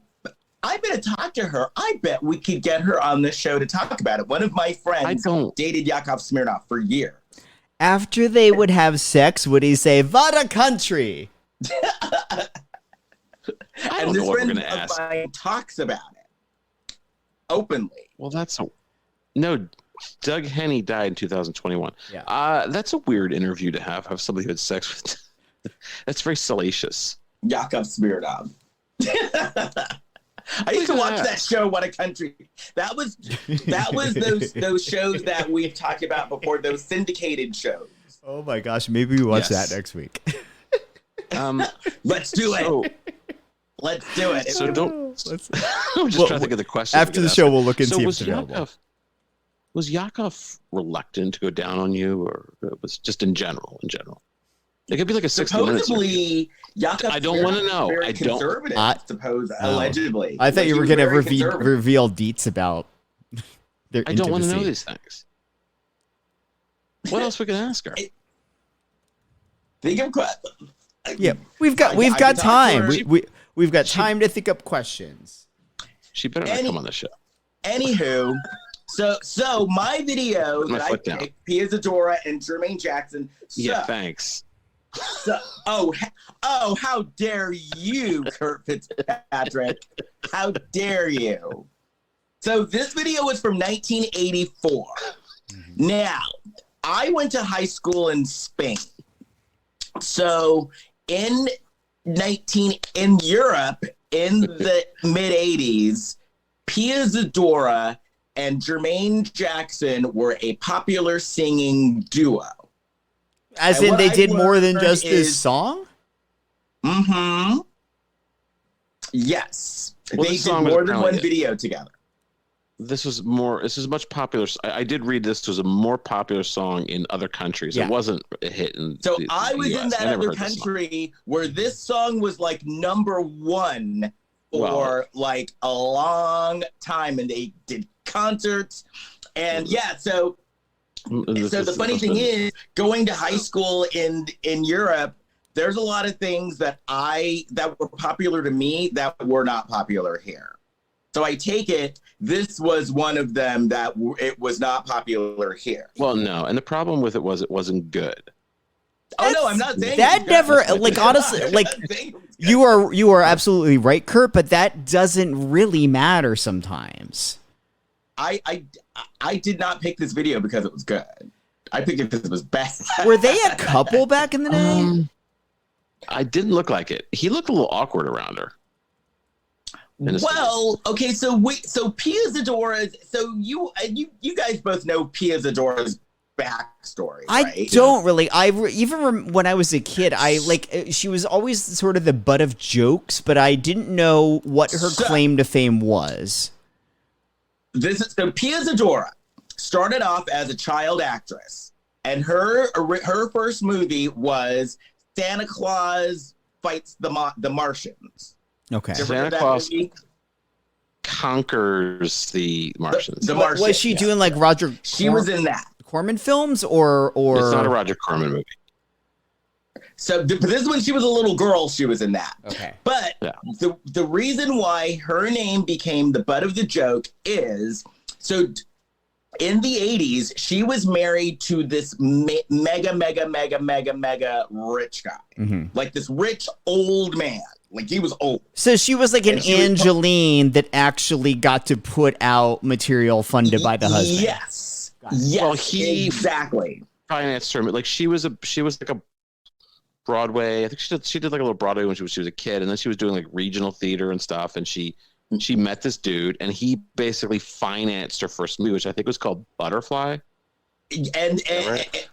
bet to talk to her. I bet we could get her on this show to talk about it. One of my friends dated Yakov Smirnoff for years. After they would have sex, would he say, "Vada country"? I And don't this know what we're friend going to of ask. mine talks about it openly. Well, no. Doug Henny died in 2021. Yeah. That's a weird interview to have somebody who had sex with. That's very salacious. Yakov Smirnoff. I used to watch that show, What a Country. That was those shows that we've talked about before, those syndicated shows. Oh my gosh, maybe we watch that next week. Let's do it. Let's do it. So I'm just trying to think of the question. After the show, we'll look and see if it's was available. Was Yakov reluctant to go down on you, or it was just in general? It could be like a 60 minutes. Supposedly, Yakov I don't want to know. very conservative, allegedly. I thought you were going to reveal deets about their I don't want to know intimacy. these things. What else we can ask her? Think of Yeah, we've got time. We've got time to think up questions. She better not come on the show. Anywho, so my video that I picked, Pia Zadora and Jermaine Jackson. Yeah, thanks. How dare you, Kurt Fitzpatrick? How dare you? So this video was from 1984. Now, I went to high school in Spain. So in Europe, in the mid 80s, Pia Zadora and Jermaine Jackson were a popular singing duo. As in, they did more than just this song? Mm-hmm. Yes. Well, they did more than one video together. This was much popular. I did read this was a more popular song in other countries. Yeah. It wasn't a hit in So the I was US. in that other country where this song was like #1 for like a long time, and they did concerts. And so the funny thing is, going to high school in Europe, there's a lot of things that were popular to me that were not popular here. So I take it this was one of them that it was not popular here. Well, no, and the problem with it was it wasn't good. No, I'm not saying that never like honestly like you are absolutely right, Kurt, but that doesn't really matter sometimes. I did not pick this video because it was good. I picked it because it was bad. Were they a couple back in the day? I didn't look like it. He looked a little awkward around her. Well, okay, so Pia Zadora's. So you guys both know Pia Zadora's backstory, right? I don't really. When I was a kid, she was always sort of the butt of jokes, but I didn't know what her claim to fame was. Pia Zadora started off as a child actress, and her first movie was Santa Claus Fights the Martians. Okay. Santa Claus conquers the Martians. The Martians. Was she doing like Roger? She was in that Corman films, or it's not a Roger Corman movie. So this is when she was a little girl. She was in that. Okay. But the reason why her name became the butt of the joke is in the 80s, she was married to this mega rich guy. Mm-hmm. Like this rich old man. Like he was old. So she was like an Angeline that actually got to put out material funded by the husband. Yes. Well, exactly financed her. Like she was like a Broadway. I think she did like a little Broadway when she was a kid, and then she was doing like regional theater and stuff. And she she met this dude, and he basically financed her first movie, which I think was called Butterfly. And Right?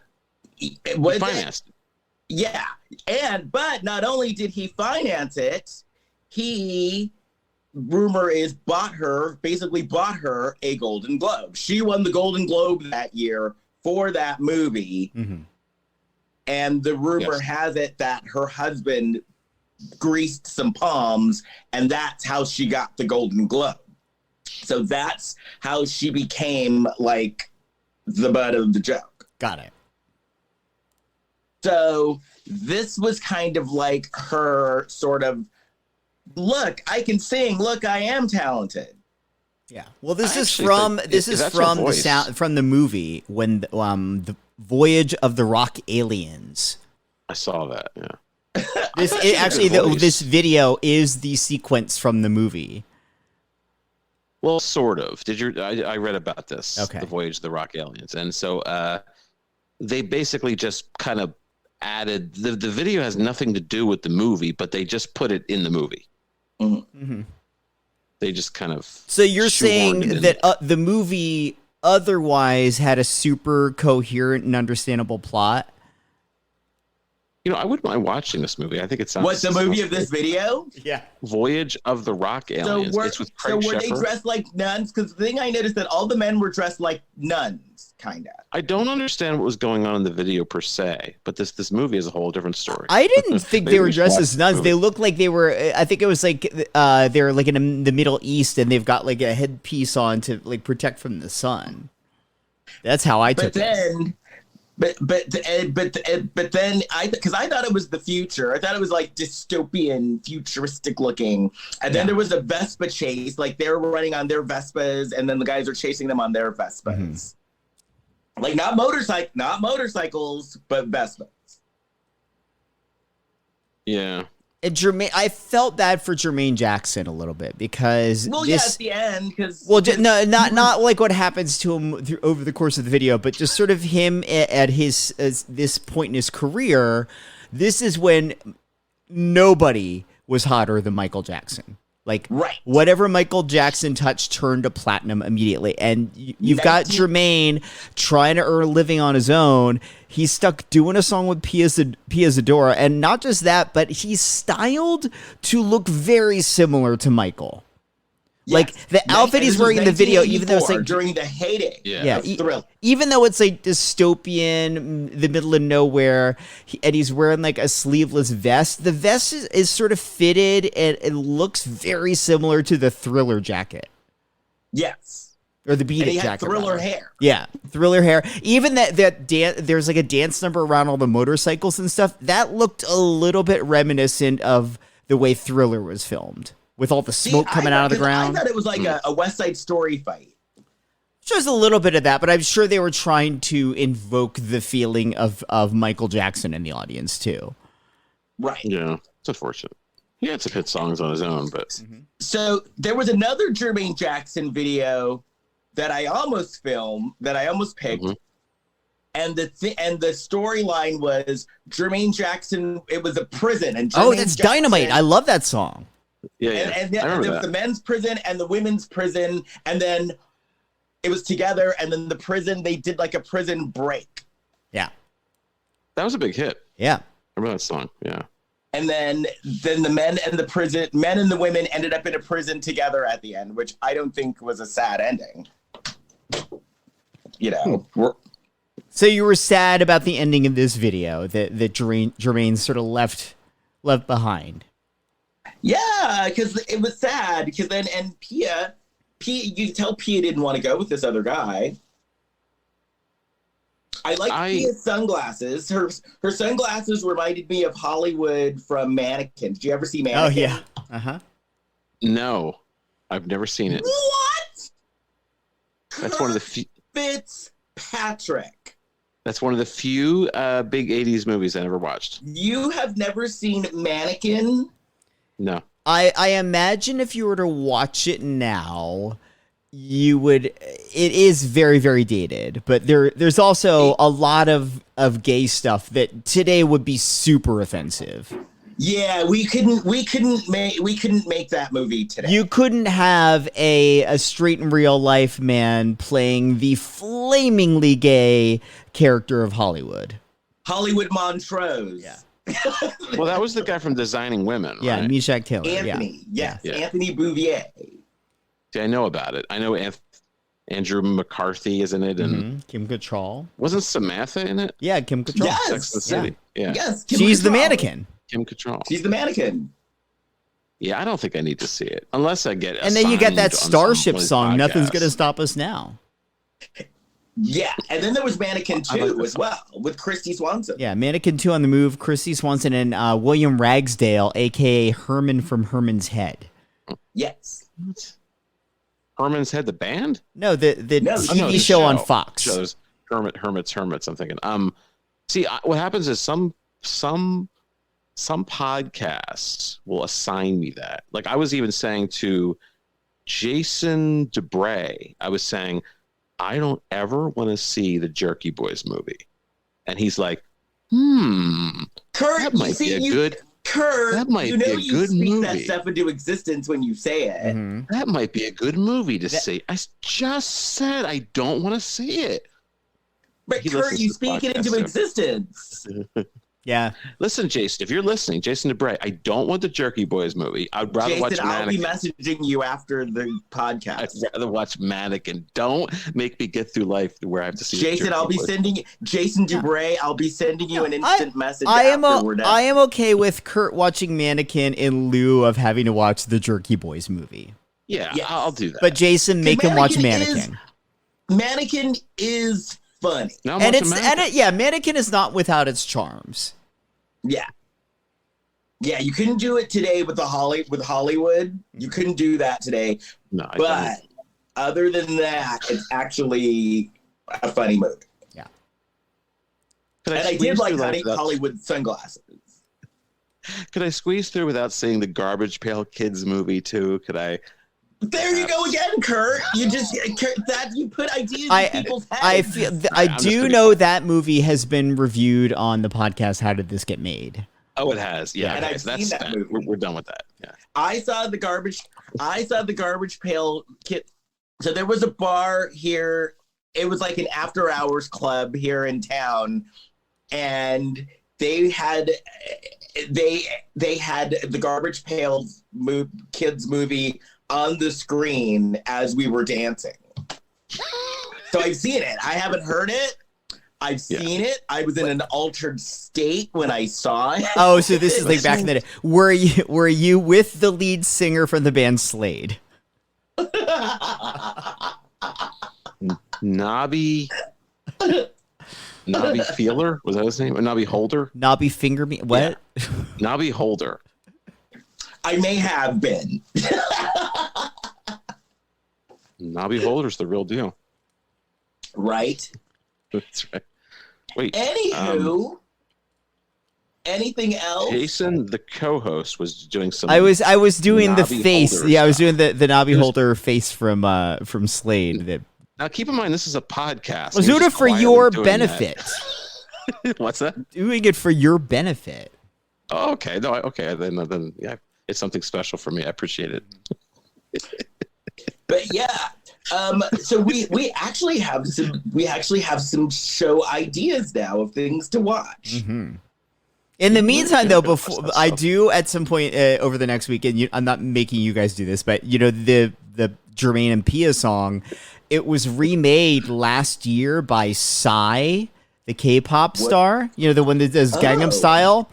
he Financed. Yeah. But not only did he finance it, rumor is basically bought her a Golden Globe. She won the Golden Globe that year for that movie. Mm-hmm. And the rumor has it that her husband greased some palms, and that's how she got the Golden Globe. So that's how she became like the butt of the joke. Got it. So this was kind of like her sort of, look, I can sing. Look, I am talented. Yeah. Well, this is from the sound from the movie when the Voyage of the Rock Aliens. I saw that. Yeah. This video is the sequence from the movie. Well, sort of. I read about this. Okay. The Voyage of the Rock Aliens, and so they basically just kind of added the video has nothing to do with the movie, but they just put it in the movie. Mm-hmm. They just kind of. So you're saying that the movie otherwise had a super coherent and understandable plot? I wouldn't mind watching this movie. I think it sounds. What's the movie of this video? Yeah. Voyage of the Rock Aliens. It's with Craig were Sheffer. they dressed like nuns? Because the thing I noticed that all the men were dressed like nuns, kind of. I don't understand what was going on in the video per se, but this movie is a whole different story. I didn't think they were dressed as nuns. They looked like they were. I think it was like they're like in the Middle East, and they've got like a headpiece on to like protect from the sun. That's how I took it. But then because I thought it was the future. I thought it was like dystopian, futuristic looking. And then there was a Vespa chase. Like they were running on their Vespas, and then the guys are chasing them on their Vespas. Mm-hmm. Like not motorcycles, but Vespas. Yeah. And Jermaine, I felt bad for Jermaine Jackson a little bit because at the end, not like what happens to him over the course of the video, but just sort of him at this point in his career. This is when nobody was hotter than Michael Jackson. Like whatever Michael Jackson touched turned to platinum immediately. And you've got Jermaine trying to earn a living on his own. He's stuck doing a song with Pia Zadora. And not just that, but he's styled to look very similar to Michael. Yes. Like the outfit he's wearing in the video, even though it's like during the heyday, even though it's like dystopian, the middle of nowhere, and he's wearing like a sleeveless vest. The vest is sort of fitted and it looks very similar to the Thriller jacket. Yes, or the Beat It jacket. Had Thriller hair. Yeah, Thriller hair. Even that there's like a dance number around all the motorcycles and stuff that looked a little bit reminiscent of the way Thriller was filmed. With all the smoke coming out of the ground. I thought it was like a West Side Story fight. Just a little bit of that, but I'm sure they were trying to invoke the feeling of Michael Jackson in the audience, too. Right. Yeah, it's unfortunate. He had some hit songs on his own, but... Mm-hmm. So there was another Jermaine Jackson video that I almost picked. Mm-hmm. And the storyline was Jermaine Jackson, it was a prison. And that's Dynamite. I love that song. Yeah. And there was the men's prison and the women's prison, and then it was together, and then the prison, they did like a prison break. Yeah. That was a big hit. Yeah. I remember that song, yeah. And then the men and the women ended up in a prison together at the end, which I don't think was a sad ending. So you were sad about the ending of this video that Jermaine sort of left behind. Yeah, because it was sad. Because then, and Pia, you could tell Pia didn't want to go with this other guy. I like Pia's sunglasses. Her sunglasses reminded me of Hollywood from Mannequin. Did you ever see Mannequin? Oh yeah. Uh-huh. No, I've never seen it. What? That's one of the few. Fitzpatrick. That's one of the few big '80s movies I never watched. You have never seen Mannequin? No. I imagine if you were to watch it now, you would. It is very, very dated, but there's also a lot of gay stuff that today would be super offensive. Yeah, we couldn't make that movie today. You couldn't have a straight in real life man playing the flamingly gay character of Hollywood. Hollywood Montrose. Yeah. Well, that was the guy from Designing Women, right? Yeah, Meshack Taylor. Anthony. Yeah. Yes, Anthony Bouvier. See, I know about it. I know Andrew McCarthy is in it, and Kim Cattrall. wasn't Samantha in it? Yeah, Kim Cattrall. Yes. Sex and the City. Yeah. Yes, Kim She's the Cattrall. mannequin. Kim Cattrall. She's the mannequin. Yeah, I don't think I need to see it unless I get. And then you get that assigned on Starship someone's song, Nothing's podcast. Gonna Stop Us Now. Yeah, and then there was Mannequin I like 2 this as well with Christy Swanson. Yeah, Mannequin 2 on the Move, Christy Swanson and William Ragsdale, a.k.a. Herman from Herman's Head. Yes. Herman's Head, the band? No, the No, TV the show on Fox. So there's Hermits. I'm thinking. See, what happens is some podcasts will assign me that. Like I was even saying to Jason DeBray, I was saying, I don't ever want to see the Jerky Boys movie, and he's like, Kurt, that might be a good. Kurt, That might be a you good speak movie. that stuff into existence when you say it. Mhm. That might be a good movie to see. I just said I don't want to see it. But He Kurt, listens you to speak it podcasts, into too. existence. Yeah. Listen, Jason, if you're listening, Jason DeBray, I don't want the Jerky Boys movie. I'd rather watch Jason, I'll be Mannequin. messaging you after the I'd podcast. rather watch Mannequin. Don't make me get through life where I have to see. the Jason, Jerky I'll be Boys. sending Jason DeBray. I'll be sending you an I- instant message I after we're done. am okay with Kurt watching Mannequin in lieu of having to watch the Jerky Boys movie. Yeah, Yes. I'll do that. But Jason, make him watch Mannequin Mannequin. Mannequin is funny. now I'm And watching it's Mannequin. Mannequin is not without its charms. Yeah. Yeah, you couldn't do it today with Hollywood. You couldn't do that today. No, I But don't. other than that, it's actually a funny movie. Could And I squeeze did like through without- Hollywood sunglasses. Could I squeeze through without seeing the Garbage Pail Kids movie too? Could I? There you go again, Kurt. You just that you put ideas I- in people's heads. I feel I I'm just do gonna- know that movie has been reviewed on the podcast How Did This Get Made? Oh, it has. Yeah, And okay, I've so seen that's that movie. We're done with that. Yeah. I saw the garbage pail kid. So there was a bar here. It was like an after hours club here in town, and they had the Garbage Pail Kids movie on the screen as we were dancing. So I've seen it. I haven't heard it. I've seen it. I was in an altered state when I saw it. Oh, so this is like back in the day. Were you with the lead singer from the band Slade? Nobby Feeler, was that his name? Or Nobby Holder? Nobby Finger Me? What? Nobby Holder. I may have been. Nobby Holder's the real deal. Right? That's right. Wait. Anywho, anything else? Jason, the co-host, was doing some. I was doing the Nobby face. Holder Yeah, I was stuff. doing the Nobby Holder face from Slade. That Now, keep in mind, this is a podcast. I was You're doing it just for quietly your doing that. benefit. What's that? Doing it for your benefit. Oh, okay. No, okay. Then, yeah, it's something special for me. I appreciate it. But yeah, so we actually have some show ideas now of things to watch. Mm-hmm. In the meantime, though, before I do at some point over the next weekend, I'm not making you guys do this, but the Jermaine and Pia song, it was remade last year by Psy, the K-pop star. You know, the one that does Gangnam Style.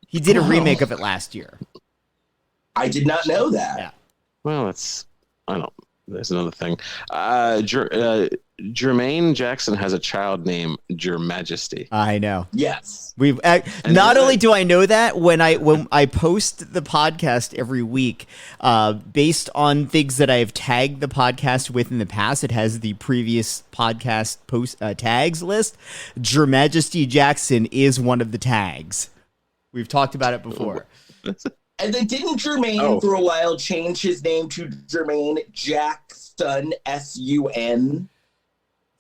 He did a remake of it last year. I did not know that. Yeah. Well, there's another thing. Jermaine Jackson has a child named Your Majesty. I know. Yes. We've not only do I know that when I post the podcast every week, based on things that I have tagged the podcast with in the past, it has the previous podcast post tags list. Your Majesty Jackson is one of the tags. We've talked about it before. And then didn't Jermaine for a while change his name to Jermaine Jackson S-U-N?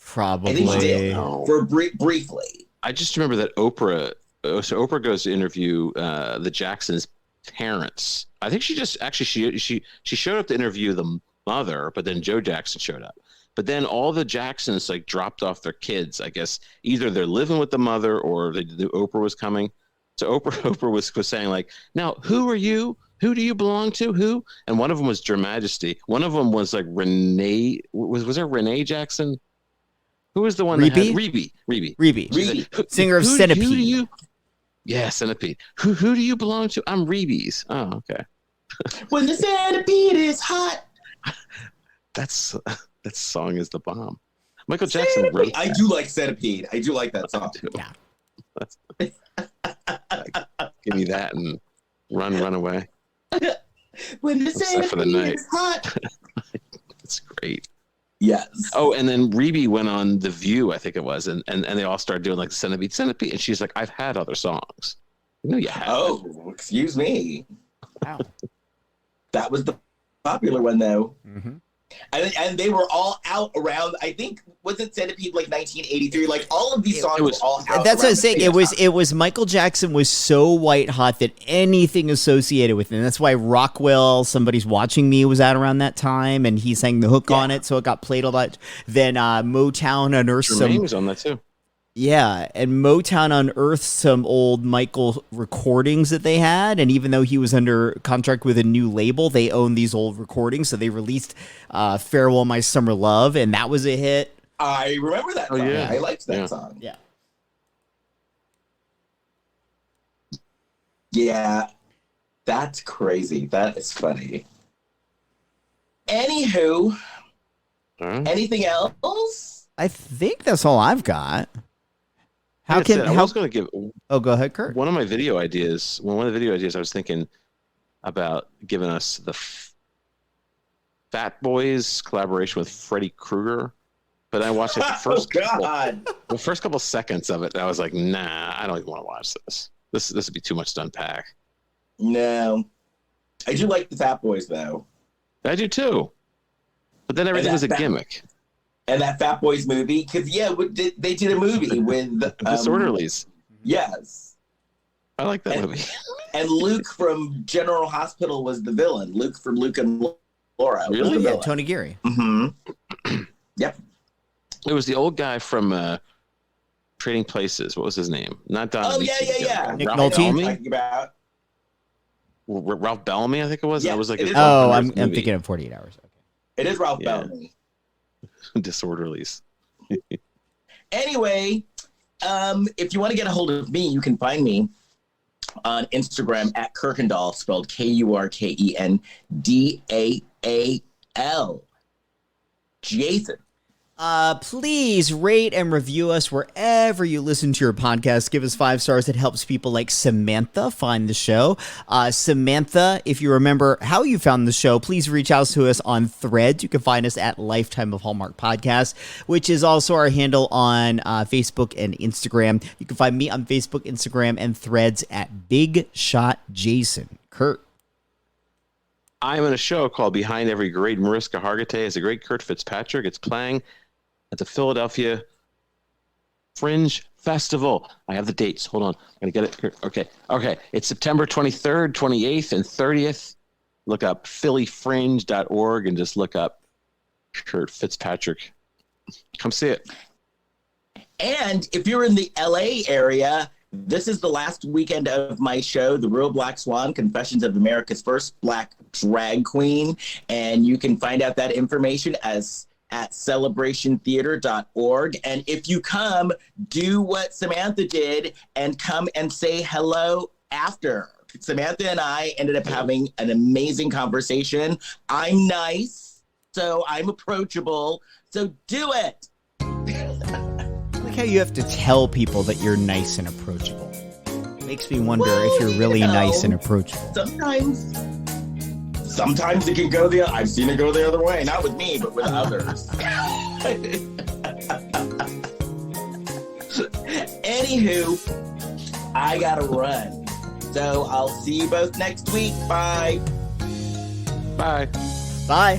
Probably. I think he did No. for briefly. I just remember that Oprah so Oprah goes to interview the Jacksons' parents. I think she just actually she showed up to interview the mother, but then Joe Jackson showed up. But then all the Jacksons like dropped off their kids. I guess either they're living with the mother or the Oprah was coming. So Oprah was saying like, now who are you? Who do you belong to? Who? And one of them was Her Majesty. One of them was like Renee. Was there Renee Jackson? Who was the one that had Rebe? Like, singer of Centipede. Who do you? Yeah, Centipede. Who do you belong to? I'm Rebe's. Oh, okay. When the centipede is hot. That song is the bomb. Michael Jackson wrote that. I do like Centipede. I do like that song. Yeah. Give me that and Runaway. When the centipede is hot. That's great. Yes. Oh, and then Rebe went on The View, I think it was, and they all started doing like Centipede, and she's like, I've had other songs. No, you haven't. Oh, excuse me. Wow. That was the popular one, though. Mm-hmm. And they were all out around, I think, wasn't Centipede like 1983? Like all of these songs were all out. That's what I'm saying. It was Michael Jackson was so white hot that anything associated with it. And that's why Rockwell, Somebody's Watching Me was out around that time, and he sang the hook on it, so it got played a lot. Then Motown unearthed Jermaine was on that too. Yeah, and Motown unearthed some old Michael recordings that they had, and even though he was under contract with a new label, they owned these old recordings, so they released Farewell My Summer Love, and that was a hit. I remember that song. Oh, yeah. I liked that song. Yeah. Yeah, that's crazy. That is funny. Anywho, anything else? I think that's all I've got. I was going to give. Oh, go ahead, Kurt. One of my video ideas. One of the video ideas I was thinking about giving us the Fat Boys collaboration with Freddy Krueger, but I watched like the first couple seconds of it, and I was like, nah, I don't even want to watch this. This would be too much to unpack. No, I do like the Fat Boys though. I do too, but then everything was a gimmick. And that Fat Boys movie, because they did a movie with Disorderlies. Yes, I like that movie. And Luke from General Hospital was the villain. Luke from Luke and Laura. Really? Yeah, Tony Geary. Mm-hmm. Yep. It was the old guy from Trading Places. What was his name? Not Don. Oh yeah. Nick Ralph Nolte. About Ralph Bellamy, I think it was. Yeah, That was like I'm thinking of 48 Hours. Okay. It is Ralph Bellamy. Disorderlies. Anyway, if you want to get a hold of me, you can find me on Instagram at Kirkendall, spelled KURKENDAAL. Jason. Please rate and review us wherever you listen to your podcast. Give us 5 stars. It helps people like Samantha find the show. Samantha, if you remember how you found the show, please reach out to us on Threads. You can find us at Lifetime of Hallmark Podcast, which is also our handle on Facebook and Instagram. You can find me on Facebook, Instagram, and Threads at Big Shot Jason. Kurt. I'm in a show called Behind Every Great Mariska Hargitay. It's a great Kurt Fitzpatrick. It's playing at the Philadelphia Fringe Festival. I have the dates. Hold on. I'm going to get it here. Okay. It's September 23rd, 28th, and 30th. Look up phillyfringe.org and just look up Kurt Fitzpatrick. Come see it. And if you're in the LA area, this is the last weekend of my show, The Real Black Swan, Confessions of America's First Black Drag Queen. And you can find out that information at celebrationtheater.org. And if you come, do what Samantha did and come and say hello after. Samantha and I ended up having an amazing conversation. I'm nice, so I'm approachable. So do it. Like how you have to tell people that you're nice and approachable. It makes me wonder if you're really nice and approachable. Sometimes it can go I've seen it go the other way. Not with me, but with others. Anywho, I gotta run. So I'll see you both next week. Bye. Bye. Bye.